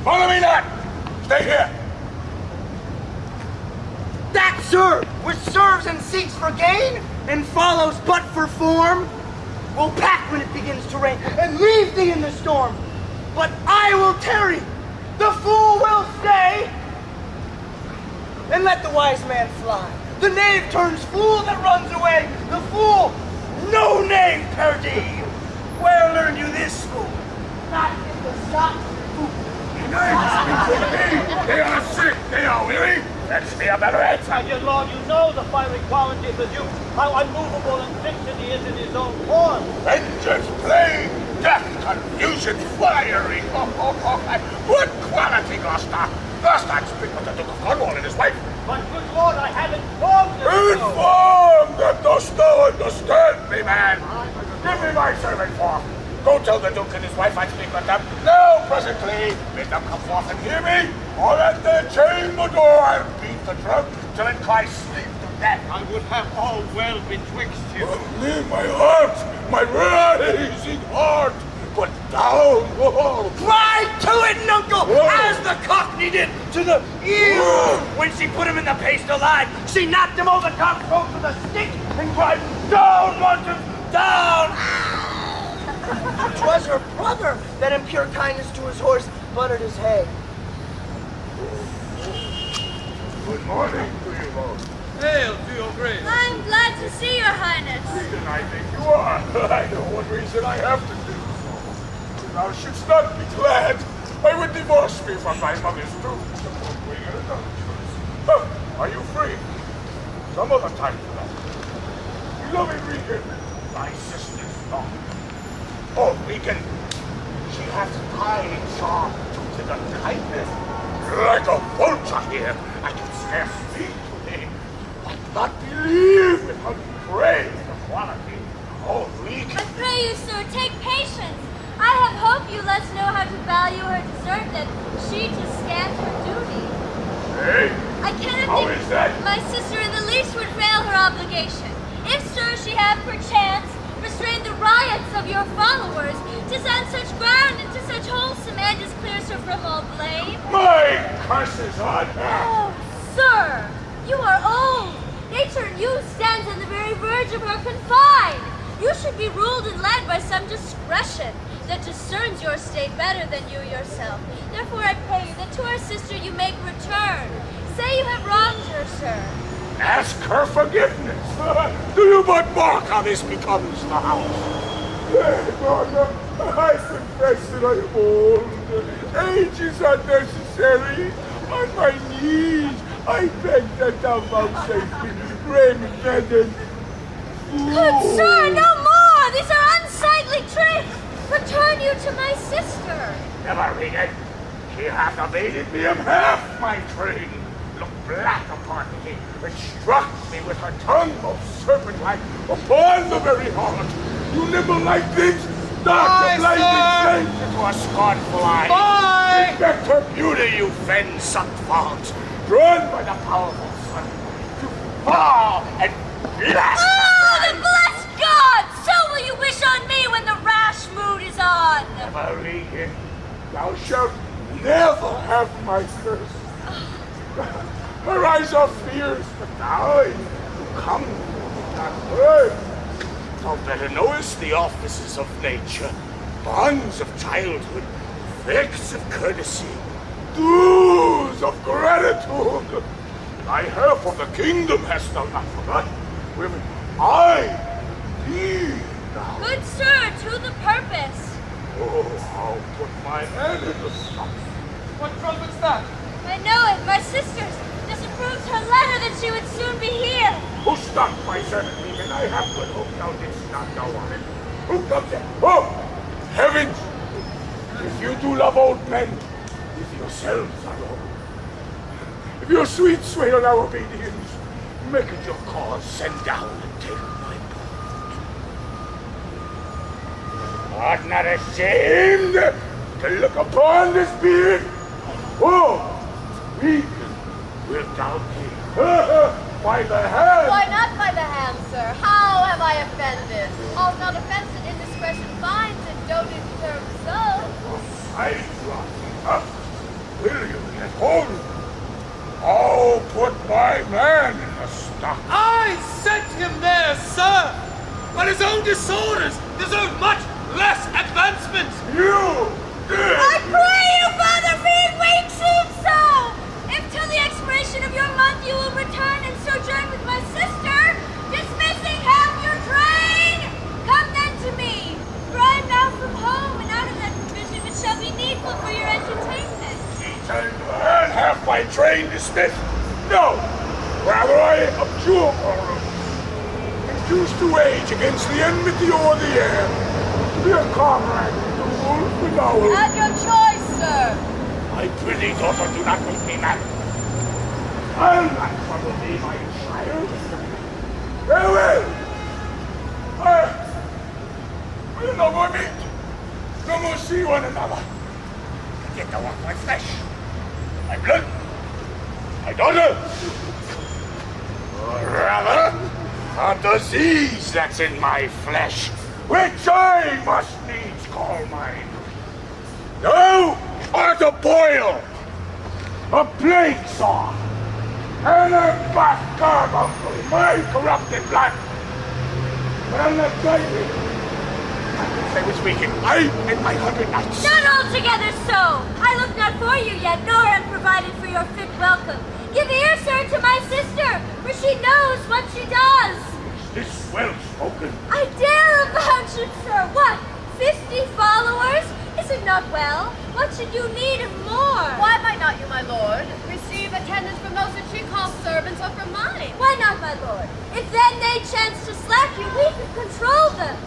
Follow me not. Stay here. That, sir, which serves and seeks for gain and follows but for form, will pack when it begins to rain and leave thee in the storm. But I will tarry. The fool will stay. And let the wise man fly. The knave turns fool that runs away. The fool, no knave, perdie. Where learned you this, fool? Not in the socks. They are sick. They are weary. Let's be a better answer. My dear lord, you know the fiery quality of the Duke, how unmovable and fixed he is in his own form. Vengeance, plague, death, confusion, fiery. What quality, Gloucester? Gloucester speak with the Duke of Cornwall and his wife. But good lord, I have informed you so. Informed that dost thou understand me, man? Give me my servant forth. Go tell the Duke and his wife I speak with them. Now, presently, make them come forth and hear me, or at their chamber door I'll beat the drum till it cries sleep to death. I would have all well betwixt you. Only my heart, my rising heart, but down. Whoa. Right to it, Nuncle! As the Cockney did to the ear! When she put him in the paste alive, she knocked him over the cockroach with a stick and cried, "Down, Martin, down!" 'Twas her brother that in pure kindness to his horse buttered his hay. Good morning to you both. Hail to your grace. I'm glad to see your highness. Regan, I think you are. I know what reason I have to do so. If thou shouldst not be glad, I would divorce me from my mother's tomb. Are you free? Some other time for that. Beloved Regan, my sister's daughter. Oh, Regan, she hath kind charm to the kindness. Like a vulture here, I can scarce speak to thee, but not believe with her praise the quality. Oh, Regan. I pray you, sir, take patience. I have hoped you let us know how to value her desert, that she to scant her duty. Hey, I cannot how think is that? my sister in the least would fail her obligation. If, sir, she have perchance restrained the riots of your followers, 'tis on such ground and to such wholesome end as clears her from all blame. My curses on her! Oh, sir, you are old. Nature in you stands on the very verge of her confine. You should be ruled and led by some discretion that discerns your state better than you yourself. Therefore I pray you that to our sister you make return. Say you have wronged her, sir. Ask her forgiveness. Do you but mark how this becomes the house? Mother, I confess that I am old. Age is unnecessary. On my knees, I beg that thou vouchsafe me raiment, bed, and food. Good sir, no more! These are unsightly tricks! Return you to my sister! Never, Regan. She hath evaded me of half my trade. Look black upon me, and struck me with her tongue, most serpent-like, upon the very heart. You nibble-like things, dark the blinding flame into a scornful eye. Bye! Respect her beauty, you fen-sucked fogs, drawn by the powerful sun, to fall and blast Oh, the blessed God! So will you wish on me when the rash mood is on! Never, Regan. Thou shalt never have my curse. Her eyes are fierce, but thine come not word. Thou better knowest the offices of nature, bonds of childhood, facts of courtesy, dues of gratitude. Thy help of the kingdom hast thou not forgotten. Women, I, thee, thou. Good sir, to the purpose. Oh, I'll put my hand in the stuff. What trumpet's that? I know it, my sister's. Disapproves her letter that she would soon be here. Who stopped my servant, Regan? I have good hope thou didst not know of it. Who comes in? Oh, heavens! If you do love old men, if yourselves are old, if your sweet sway allow obedience, make it your cause, send down and take my part. Art not ashamed to look upon this being? Oh, Regan. Wilt thou take by the hand? Why not by the hand, sir? How have I offended? All's not offense that indiscretion finds, and don't it deserve so? I drop up. Will you get hold? I'll put my man in the stock. I sent him there, sir! But his own disorders deserve much less advancement! You did! I pray you, Father, being weak seem so! If till the expiration of your month you will return and sojourn with my sister, dismissing half your train, come then to me, for I am now from home and out of that provision which shall be needful for your entertainment. And have my train dismissed? No! Rather I abjure all of it. And choose to wage against the enmity or the air, to be a comrade with the wolf and owl. At your choice, sir. My pretty daughter, do not make me mad. I'll not trouble thee, my child. Farewell! We'll no more meet. No more see one another. Yet thou art my flesh, my blood, my daughter. Or rather, a disease that's in my flesh, which I must needs call mine. Thou art a boil, a plague saw, and a bastard of my corrupted blood. Well, let's guide me. I was waking I and my 100 knights. Not altogether so. I look not for you yet, nor am provided for your fit welcome. Give ear, sir, to my sister, for she knows what she does. Is this well spoken? I dare avouch it, sir. What, 50 followers? Is it not well? What should you need of more? Why might not you, my lord, receive attendance from those that she calls servants or from mine? Why not, my lord? If then they chance to slack you, we can control them.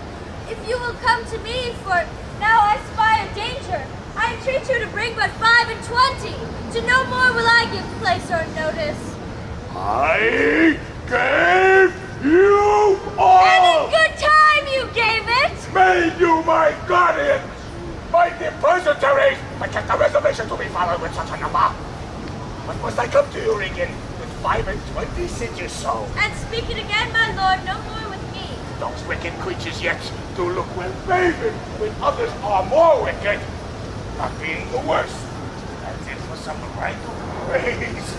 If you will come to me, for now I spy a danger, I entreat you to bring but 5 and 20. To no more will I give place or notice. I gave you all! And in good time you gave it! Made you my guardian! My depositories! I kept a reservation to be followed with such a number. But must I come to you, Regan, with 5 and 20 since so? And speak it again, my lord, no more with me. Those wicked creatures yet do look well favored when others are more wicked, not being the worst. That's it for some right praise.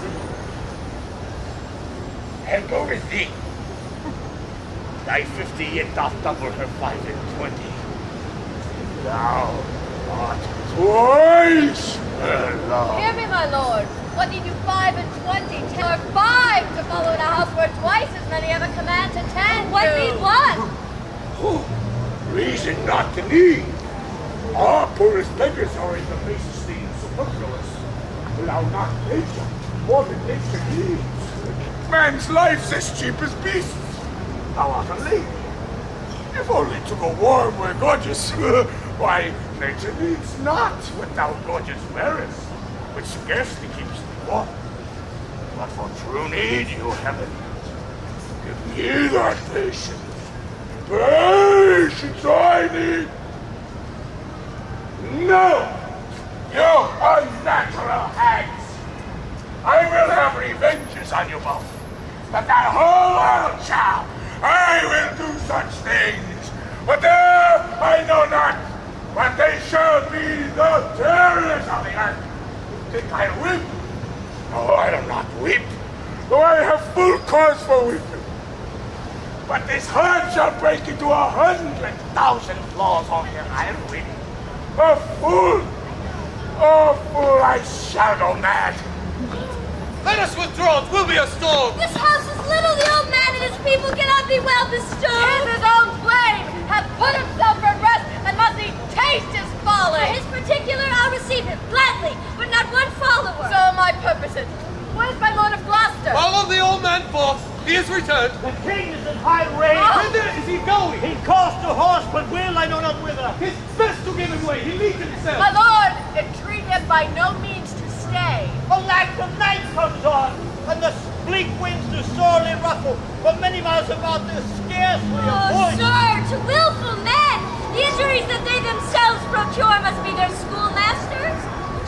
And go with thee. Thy 50 yet doth double her 5 and 20. Thou art twice her love. Hear me, my lord. What need you 5 and 20? 10 or 5 to follow in a house where twice as many have a command to 10. What need one? Reason not to need. Our poorest beggars are in the basest thing superfluous. Allow not nature more than nature needs. Man's life's as cheap as beasts. Thou art a lady. If only to go warm where gorgeous. Why, nature needs not what thou gorgeous wearest, which scarcely keeps thee warm. But for true need you heaven, give me that patience. Patience I need. No, you unnatural hags. I will have revenges on you both. But that whole world shall. I will do such things. But there I know not. But they shall be the terrors of the earth. You think I weep? No, I do not weep. Though I have full cause for weeping. But this heart shall break into 100,000 flaws on here. I'll weep. A fool! A fool, I shall go mad. Let us withdraw, it will be a storm. This house is little, the old man and his people cannot be well bestowed. His own blame hath put himself from rest, and must he taste his folly. For his particular, I'll receive him, gladly, but not one follower. So are my purposes. Where's my lord of Gloucester? Follow the old man forth. He is returned. The king is in high rage. Whither is he going? He cost a horse, but will I know not whither. It's best to give him way. He leads himself. My lord, entreat him by no means to stay. Alack, the night comes on, and the bleak winds do sorely ruffle. For many miles about there's scarcely a Oh, voice. sir, to willful men, the injuries that they themselves procure must be their schoolmasters.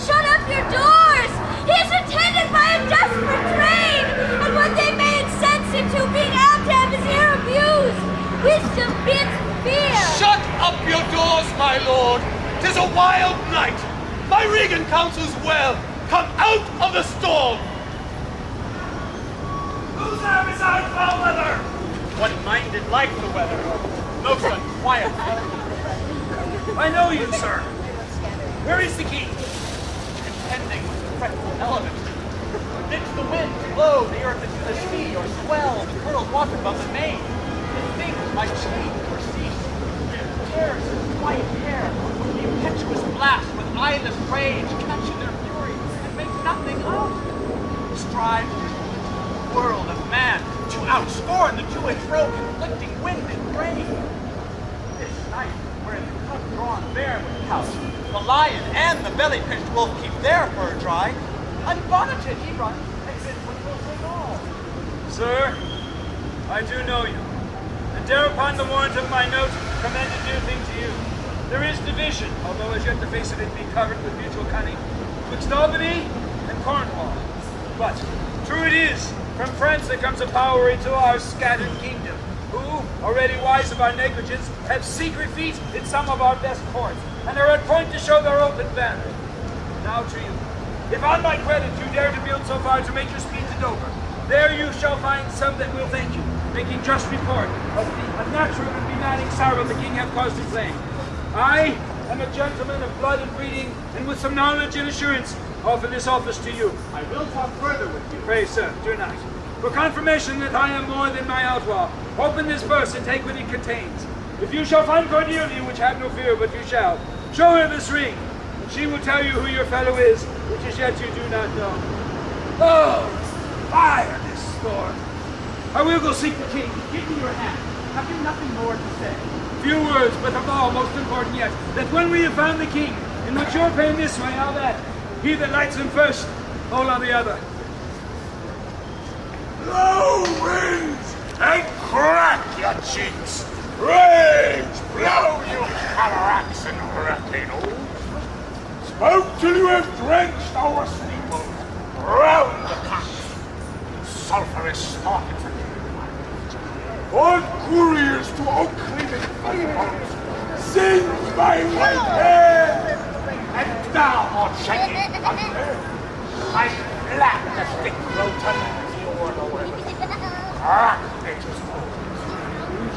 Shut up your doors! He is attended by a desperate train, and what they may incense him to, being apt to have his ear abused. Wisdom bids fear. Shut up your doors, my lord. 'Tis a wild night. My Regan counsels well. Come out of the storm. Whose arm is out, foul weather? One minded like the weather. Most unquiet. I know you, sir. Where is the key? Contending with the fretful element. Bids the wind to blow the earth into the sea, or swell the curled water above the main. And things might change or cease. Tears his quiet hair, with the impetuous blast, with eyeless rage, catching their fury, and make nothing of. Strive the world of man to outscorn the to and fro conflicting wind and rain. This night, wherein the cub drawn bear would couch, the lion and the belly-pinched wolf keep their fur dry, unbonneted he runs, and bids what will sing all. Sir, I do know you, and dare upon the warrant of my note commend a new thing to you. There is division, although as yet the face of it be covered with mutual cunning, twixt Albany and Cornwall. But true it is, from France there comes a power into our scattered kingdom, who, already wise of our negligence, have secret feet in some of our best courts, and are at point to show their open banner. Now to you. If on my credit you dare to build so far to make your speed to Dover, there you shall find some that will thank you, making just report of the unnatural and bemading sorrow the king hath caused to claim. I am a gentleman of blood and breeding, and with some knowledge and assurance, offer this office to you. I will talk further with you. Pray, sir, do not. For confirmation that I am more than my outlaw, open this purse and take what it contains. If you shall find Cordelia, which have no fear, but you shall, show her this ring, and she will tell you who your fellow is, which as yet you do not know. Oh, fire this storm. I will go seek the king. Give me your hand. Have you nothing more to say? Few words, but of all, most important yet, that when we have found the king, in which you're paying this way, how that, he that lights him first, hold on the other. Blow winds and crack your cheeks. Rage, blow you cataracts and hurricanes. Smoke till you have drenched our steeples, round the cocks, sulphurous sparkles. On couriers to Oakley and Fables, sings my white hair, and thou art shaking thunder. I flap the thick rotan as you were the weather. Crack nature's holes.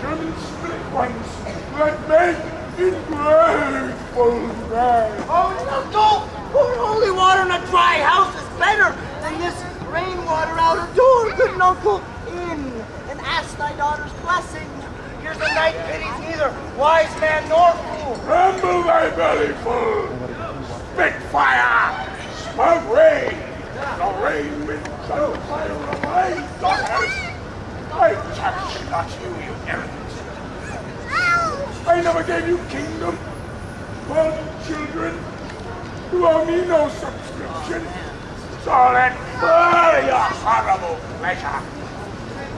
German split ones that make ingrateful man. Oh, no, don't pour holy water in a dry house is better than this rainwater out of door, good uncle. In and ask thy daughter's blessing. Here's a knight pities neither wise man nor fool. Tremble thy belly full. Spit fire. Spout rain. The rain wind shall fire of my daughters. I touch not you, you arrogant. I never gave you kingdom. Well, children, you owe me no subscription. So let fur your horrible pleasure.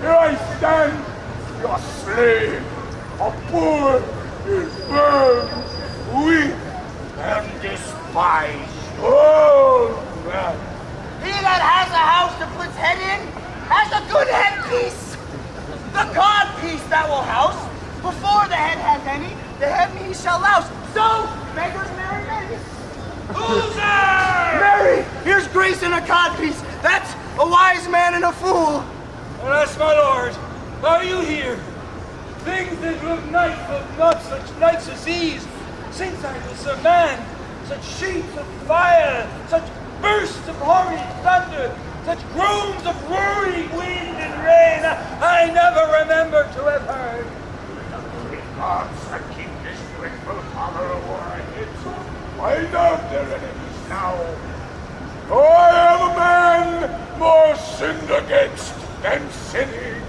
Here I stand, your slave, a poor, infirm, weak, and despised old man. He that has a house to put his head in has a good headpiece. The God piece that will house. Before the head has any, the head he shall louse. So, beggars marry men. Who's there? Mary, here's grace in a codpiece. That's a wise man and a fool. Alas, my lord, are you here? Things that look nice but not such nights as these. Since I was a man, such sheets of fire, such bursts of horrid thunder, such groans of roaring wind and rain, I never remember to have heard. Gods that keep this dreadful power of war hits, find out their enemies now. For I am a man more sinned against than sinning.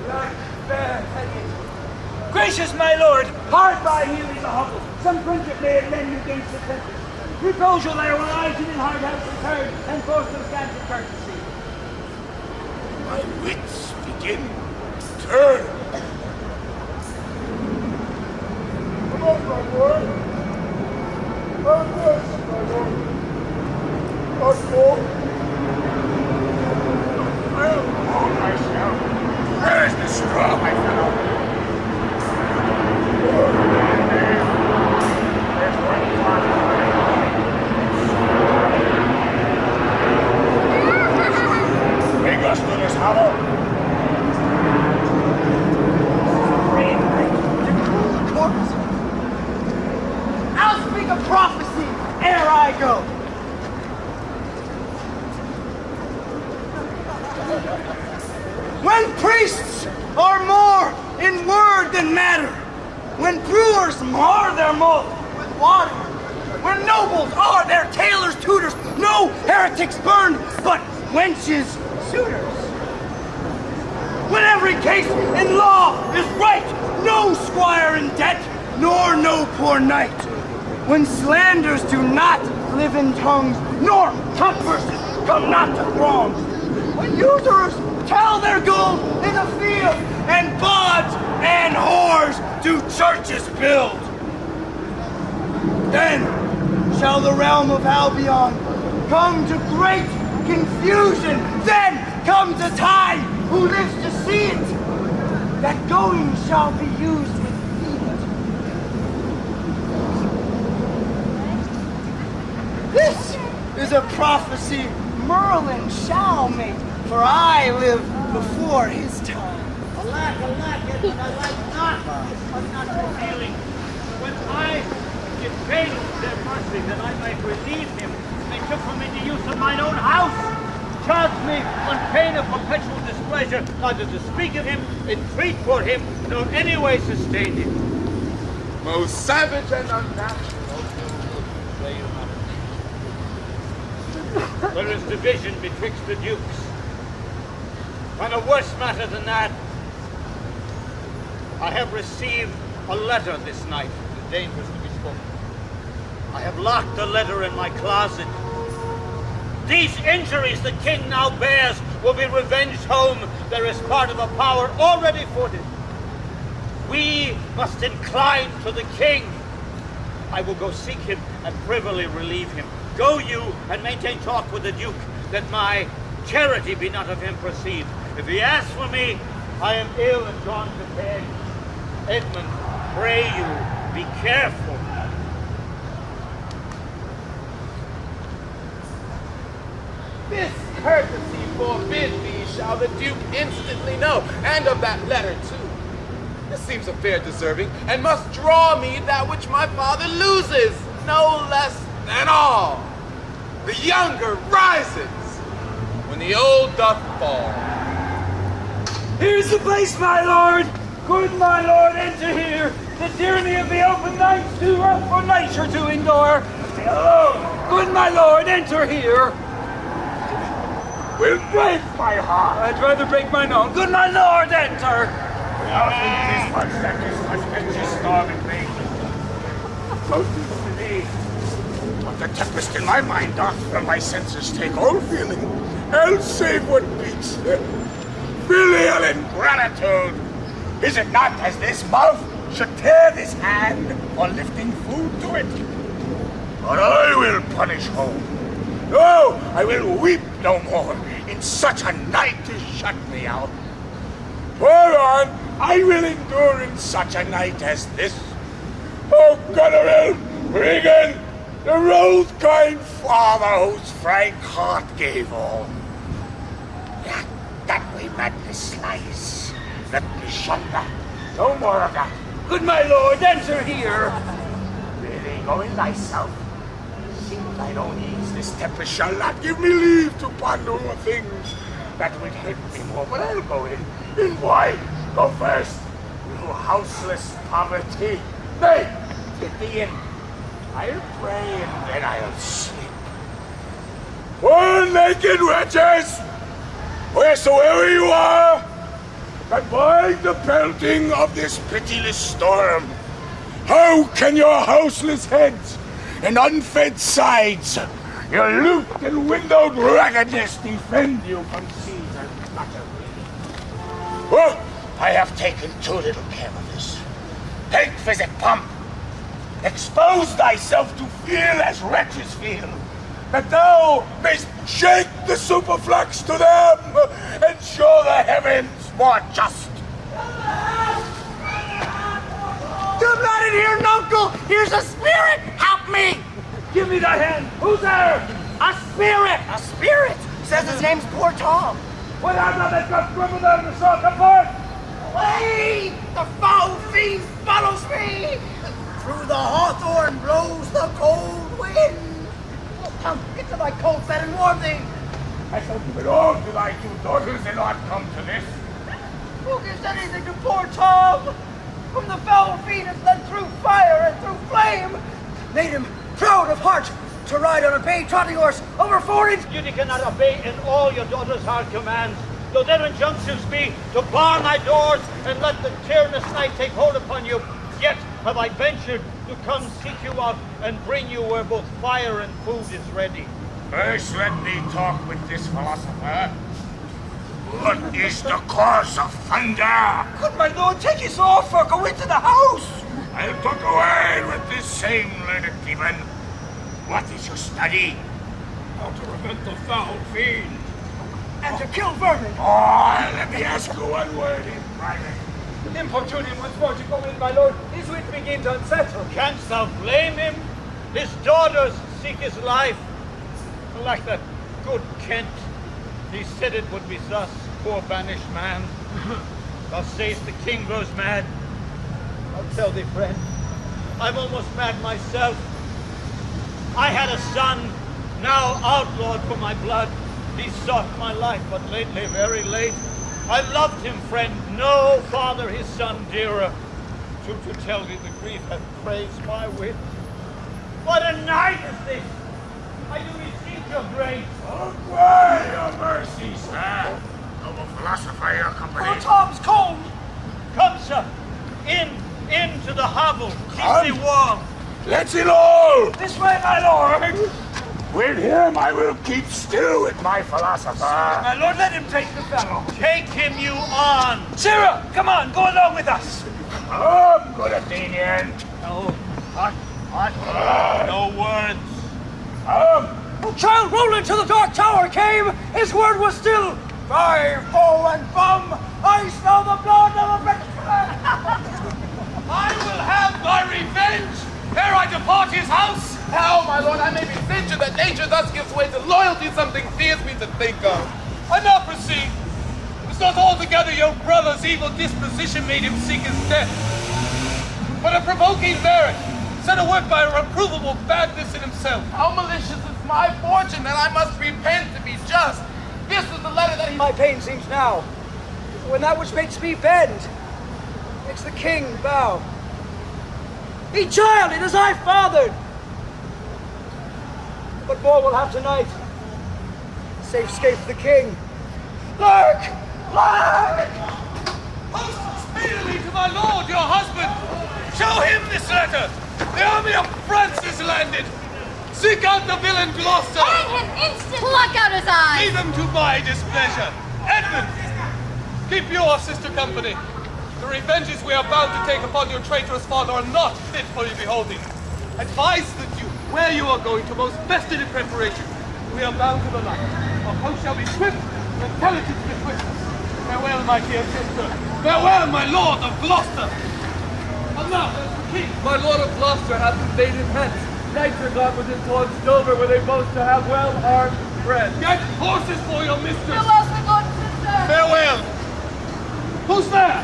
Black bare-headed. Gracious my lord, hard by here is a hovel. Some friendship may it lend you against the tempest. Repose your there while I to in hard house return, and force some scant of courtesy. My wits begin to turn. Come on, my boy. Oh, yes, my lord. Not more. I'll hold myself. Where is the straw, my fellow? There's one part. Bring us to this hovel. I'll speak a prophecy ere I go. When priests are more in word than matter, when brewers mar their malt with water, when nobles are their tailors' tutors, no heretics burned, but wenches' suitors. When every case in law is right, no squire in debt, nor no poor knight. When slanders do not live in tongues, nor comforts come not to throngs. When usurers tell their gold in the field, and bawds and whores do churches build. Then shall the realm of Albion come to great confusion. Then comes a time who lives to see it. that going shall be used with feet. This is a prophecy Merlin shall make, for I live before his time. Alack, Edmund, I like not. I'm not revealing. When I give faith to their mercy that I might relieve him, they took from me the use of mine own house. Charged me on pain of perpetual displeasure, neither to speak of him, entreat for him, nor any way sustain him. Most savage and unnatural. There is division betwixt the dukes. And a worse matter than that, I have received a letter this night, dangerous to be spoken. I have locked the letter in my closet. These injuries the king now bears will be revenged home. There is part of a power already footed. We must incline to the king. I will go seek him and privily relieve him. Go you and maintain talk with the duke, that my charity be not of him perceived. If he asks for me, I am ill and gone to bed. Edmund, pray you, be careful. This courtesy forbid thee shall the duke instantly know, and of that letter too. This seems a fair deserving, and must draw me that which my father loses, no less than all. The younger rises, when the old doth fall. Here's the place, my lord. Good my lord, enter here. The tyranny of the open night's too rough for nature to endure. Stay alone. Good my lord, enter here. Will break my heart. I'd rather break mine own. Good my lord, enter. Nothing is much that is much empty starving me. Closest to thee. But the tempest in my mind doth from my senses take all feeling, else save what beats them. Filial ingratitude. Is it not as this mouth should tear this hand for lifting food to it? But I will punish home. No, I will weep no more in such a night to shut me out. For on, I will endure in such a night as this. Oh, Goneril, Regan, the old kind father whose frank heart gave all. Yeah, that way madness lies. Let me shun that. No more of that. Good my lord, enter here. Really, go in thyself. Seek thine own ease. This tempest shall not give me leave to ponder over things that would help me more. But I'll go in. In why? Go first. You houseless poverty. Nay, get thee in. I'll pray and then I'll sleep. Poor naked wretches! Wheresoever you are, avoid the pelting of this pitiless storm. How can your houseless heads and unfed sides, your looped and windowed raggedness defend you from seas and flattery? Well, I have taken too little care of this. Take physic, pump. Expose thyself to feel as wretches feel, that thou mayst shake the superflux to them and show the heavens more just. Come not in here, nuncle! Here's a spirit! Help me! Give me thy hand. Who's there? A spirit! A spirit? Says his name's Poor Tom. Well, I'm not that just grumble down the salt apart. Wait! The foul fiend follows me! Through the hawthorn blows the cold wind. Come, get to thy cold bed and warm thee. I shall give it all to thy two daughters and not come to this. Who gives anything to poor Tom? Whom the foul fiend has led through fire and through flame, made him proud of heart to ride on a bay trotting horse over foreign. Duty cannot obey in all your daughter's hard commands, though their injunctions be to bar my doors and let the tyrannous night take hold upon you. Yet have I ventured to come seek you out and bring you where both fire and food is ready. First let me talk with this philosopher. What is the cause of thunder? Good my lord, take his offer, go into the house. I'll talk away with this same learned demon. What is your study? How to prevent the foul fiend. And to kill vermin. Oh, let me ask you one word in private. Importune him once more to go in, my lord. His wit begins unsettled. Canst thou blame him? His daughters seek his life. Like that good Kent, he said it would be thus, poor banished man. Thou sayest the king grows mad. I'll tell thee, friend, I'm almost mad myself. I had a son, now outlawed for my blood. He sought my life, but lately, very late. I loved him, friend, no father his son dearer. True to tell thee, the grief hath crazed my wit. What a night is this! I do beseech your grace. Away, your mercy, sir. Noble philosopher, your company. Oh, Tom's cold. Come, sir, into the hovel. Come. Keep thee warm. Let's it all. This way, my lord. With him I will keep still with my philosopher. My lord, let him take the fellow. Take him you on. Sarah, come on, go along with us. Come, good Athenian. No, what? No words. Oh, child rolled into the dark tower came. His word was still, "By foe and bum, I smell the blood of a I will have my revenge ere I depart his house. How, my lord, I may be censured that nature thus gives way to loyalty, something fears me to think of. I now perceive it was not altogether your brother's evil disposition made him seek his death, but a provoking merit, set to work by a reprovable badness in himself. How malicious is my fortune that I must repent to be just. This is the letter that he... My pain seems now, when that which makes me bend, makes the king bow. Be child, it is I fathered. But more will have tonight. Safe scape the king. Lurk! Lurk! Post speedily to my lord, your husband. Show him this letter. The army of France is landed. Seek out the villain Gloucester. Hang him instantly! Pluck out his eyes! Leave him to my displeasure. Edmund, keep your sister company. The revenges we are bound to take upon your traitorous father are not fit for your beholding. Advise the Duke where you are going to most vested in preparation. We are bound to the light. Our post shall be swift and intelligent with swiftness. Farewell, my dear sister. Farewell, my lord of Gloucester. And now, there's the king. My lord of Gloucester hath conveyed him hence. Knights are got with him towards Dover, where they boast to have well-armed friends. Get horses for your mistress. Who else we got, sister? Farewell. Who's there?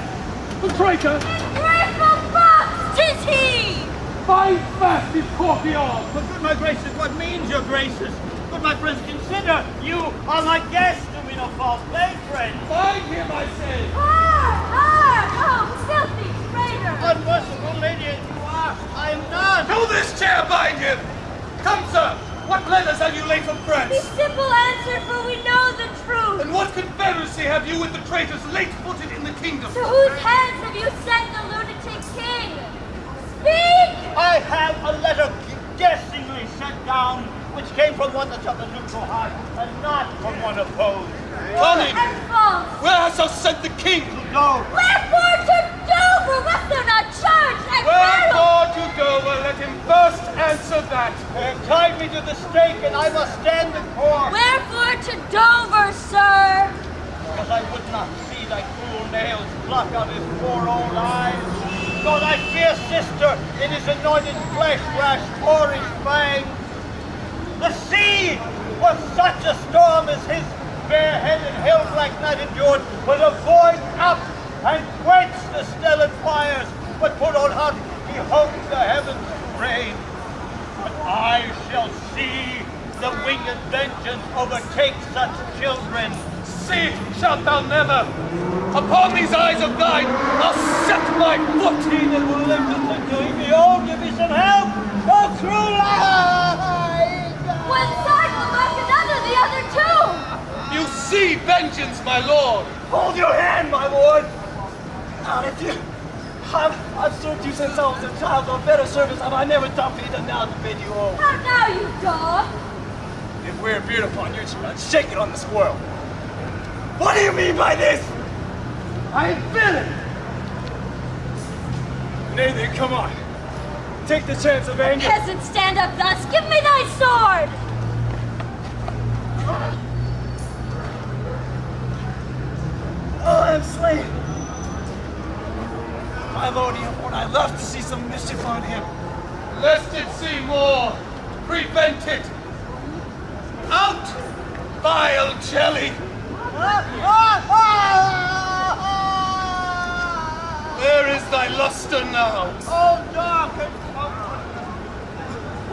The traitor. Grateful fox! 'Tis he! Bind fast his courtier. But good my graces, what means your graces? Good my friends, consider you are my guest, to be no false play, friend. Bind him, I say. Oh, filthy traitor! Unmerciful lady as you are, I am none. To this chair bind him. Come, sir. What letters have you laid from Be France? simple answer, for we know the truth. And what confederacy have you with the traitors late footed in the kingdom? To whose hands have you sent the lunatic king? Speak! I have a letter guessingly sent down, which came from one that's of a neutral heart, and not from one opposed. Cunning. And false! Where hast thou sent the king? No, Wherefore to Dover? Wast thou not charged and Wherefore to Dover? Let him first answer that. they have tied me to the stake, and I must stand in court. Wherefore to Dover, sir? Because I would not see thy cruel nails pluck out his poor old eyes. Nor thy fierce sister in his anointed flesh rash tore his fangs. The sea was such a storm as his bare-headed hell-black night endured, but a void up and quenched the stellar fires, but put on hot he hoped the heavens to rain. But I shall see the winged vengeance overtake such children. See, shalt thou never. Upon these eyes of thine, I'll set my foot. He that will live to doing me, oh, give me some help! Oh, cruel lies! One side will knock another, the other two! You see vengeance, my lord. Hold your hand, my lord. Now, if you... I've served you since I was a child. On better service have I never done for you than now to bid you all. How now, you dog? If wear a beard upon you, shake it on the squirrel. What do you mean by this? I am villain. Nathan, come on. Take the chance of anger. Peasant, stand up thus. Give me thy sword! Oh, I'm slain. my lord, Eobord. I love to see some mischief on him. Lest it see more, prevent it. Out, vile jelly! Where is thy luster now? Oh, dark and comfortless.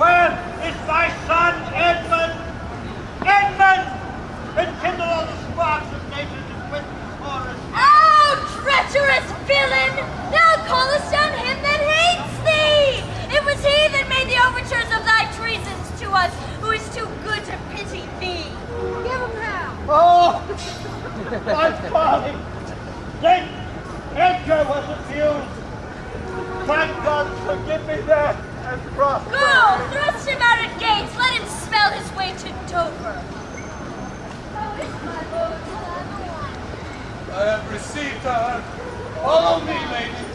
Where is thy son, Edmund? Edmund! Enkindle all the sparks of nature's witness forest. Oh, treacherous villain! Thou callest down him that hates thee! It was he that made the overtures of thy treasons to us, who is too good to pity thee. Give him now. Oh, my folly! Then Edgar was abused. Thank God, forgive me that and prosper. Go, thrust him out at gates. Let him smell his way to Dover. I have received her. Follow me, lady.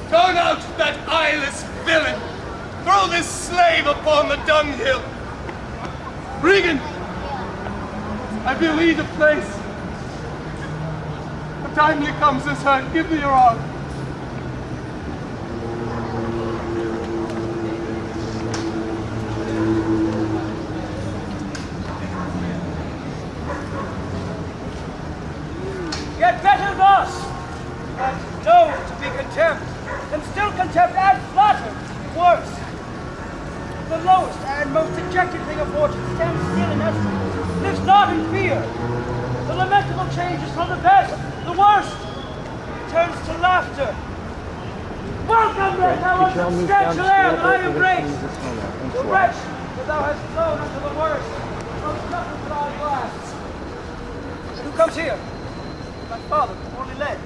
Turn out that eyeless villain. Throw this slave upon the dunghill. Regan, I believe the place. The timely comes this hurt. Give me your arm. Yet better thus, that known to be contempt, and still contempt and flattered. Worse, the lowest and most dejected thing of fortune stands still in essence, lives not in fear. The lamentable changes from the best, the worst, turns to laughter. Welcome then, thou unsubstantial air that I embrace. The wretch that thou hast thrown unto the worst, most nothing but our glass. Who comes here? My father, only led.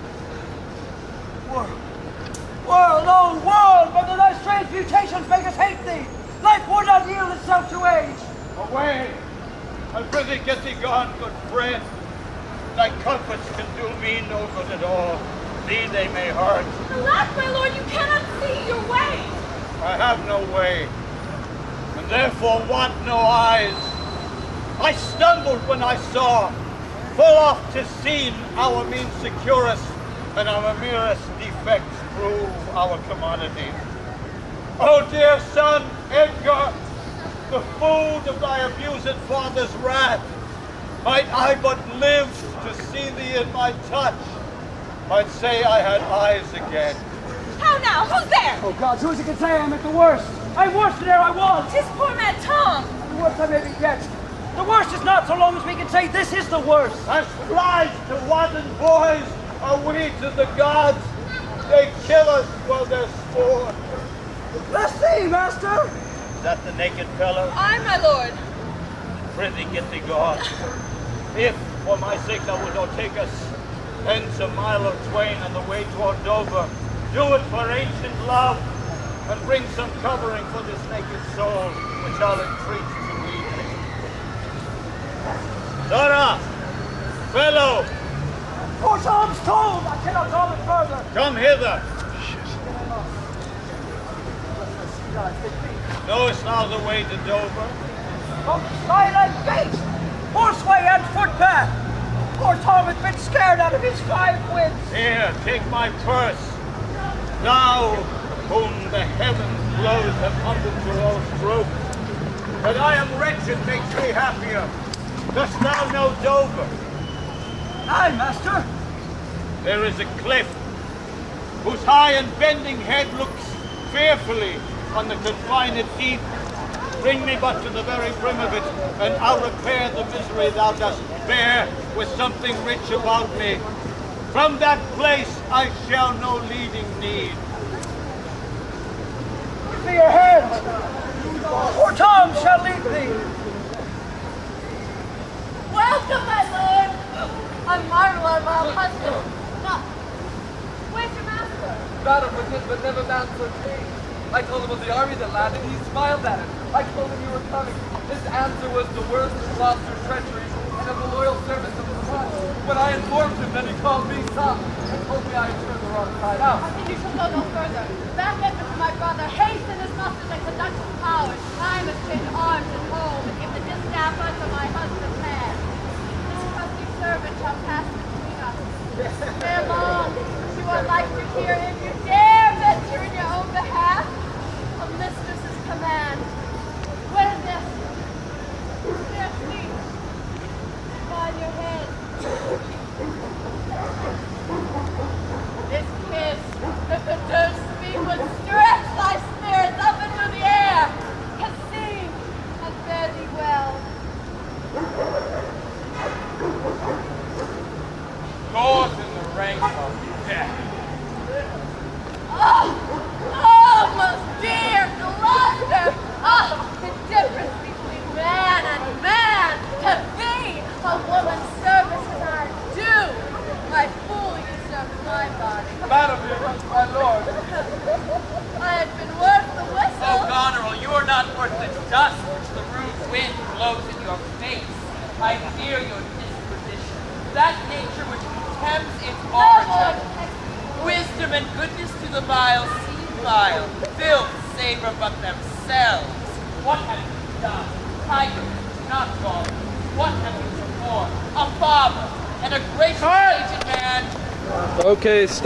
World, oh world, whether thy strange mutations make us hate thee! Life would not yield itself to age! Away! I prithee get thee gone, good friend. Thy comforts can do me no good at all. Thee they may hurt. Alas, my lord, you cannot see your way. I have no way, and therefore want no eyes. I stumbled when I saw, full oft 'tis seen, our means secure us, and our merest defects prove our commodity. Oh, dear son, Edgar, the food of thy abused father's wrath, might I but live to see thee in my touch, I'd say I had eyes again. How now? Who's there? Oh God, who's it can say I'm at the worst? I'm worse than e'er I was! Tis poor man Tom. The worst I may be yet. The worst is not so long as we can say this is the worst. As flies to wanton boys are we to the gods. They kill us while they're sport. Let's see, master! Is that the naked fellow? Aye, my lord. Prithee, get thee gone. If, for my sake, thou wilt not take us hence a mile or twain on the way toward Dover, do it for ancient love, and bring some covering for this naked soul, which I'll entreat to lead me. Dora! Fellow! Poor Tom's told! I cannot go it further! Come hither! Knowest thou the way to Dover? From silent gate, horseway and footpath. Poor Tom has been scared out of his 5 wits. Here, take my purse. Thou, whom the heaven's blows have humbled to all strokes. That I am wretched makes me happier. Dost thou know Dover? Aye, master. There is a cliff, whose high and bending head looks fearfully on the confined deep. Bring me but to the very brim of it, and I'll repair the misery thou dost bear with something rich about me. From that place I shall no leading need. Give me your hand. Poor Tom shall lead thee. Welcome, my lord. I marvel at my husband. Now, where's your master? Battle with him, but never bound for king. I told him of the army that landed, he smiled at it. I told him you were coming. His answer was the worst of Gloucester's treachery and of the loyal service of the sun. When I informed him, then he called me son and told me I had turned the wrong side out. I think you shall go no further. Back Edgar to my brother. Hasten his musters and conduct his powers. Time has been armed at home and give the distaff unto my husband's hand. This trusty servant shall pass between us. Ere long, you are like to hear him Madam, my lord. I had been worth the whistle. Oh, Goneril, you are not worth the dust which the rude wind blows in your face. I fear your disposition, that nature which contemns its origin. Wisdom and goodness to the vile seem vile, filth savor but themselves. What have you done? Tiger, not God. What have you support? A father and a great aged man. Okay, stop.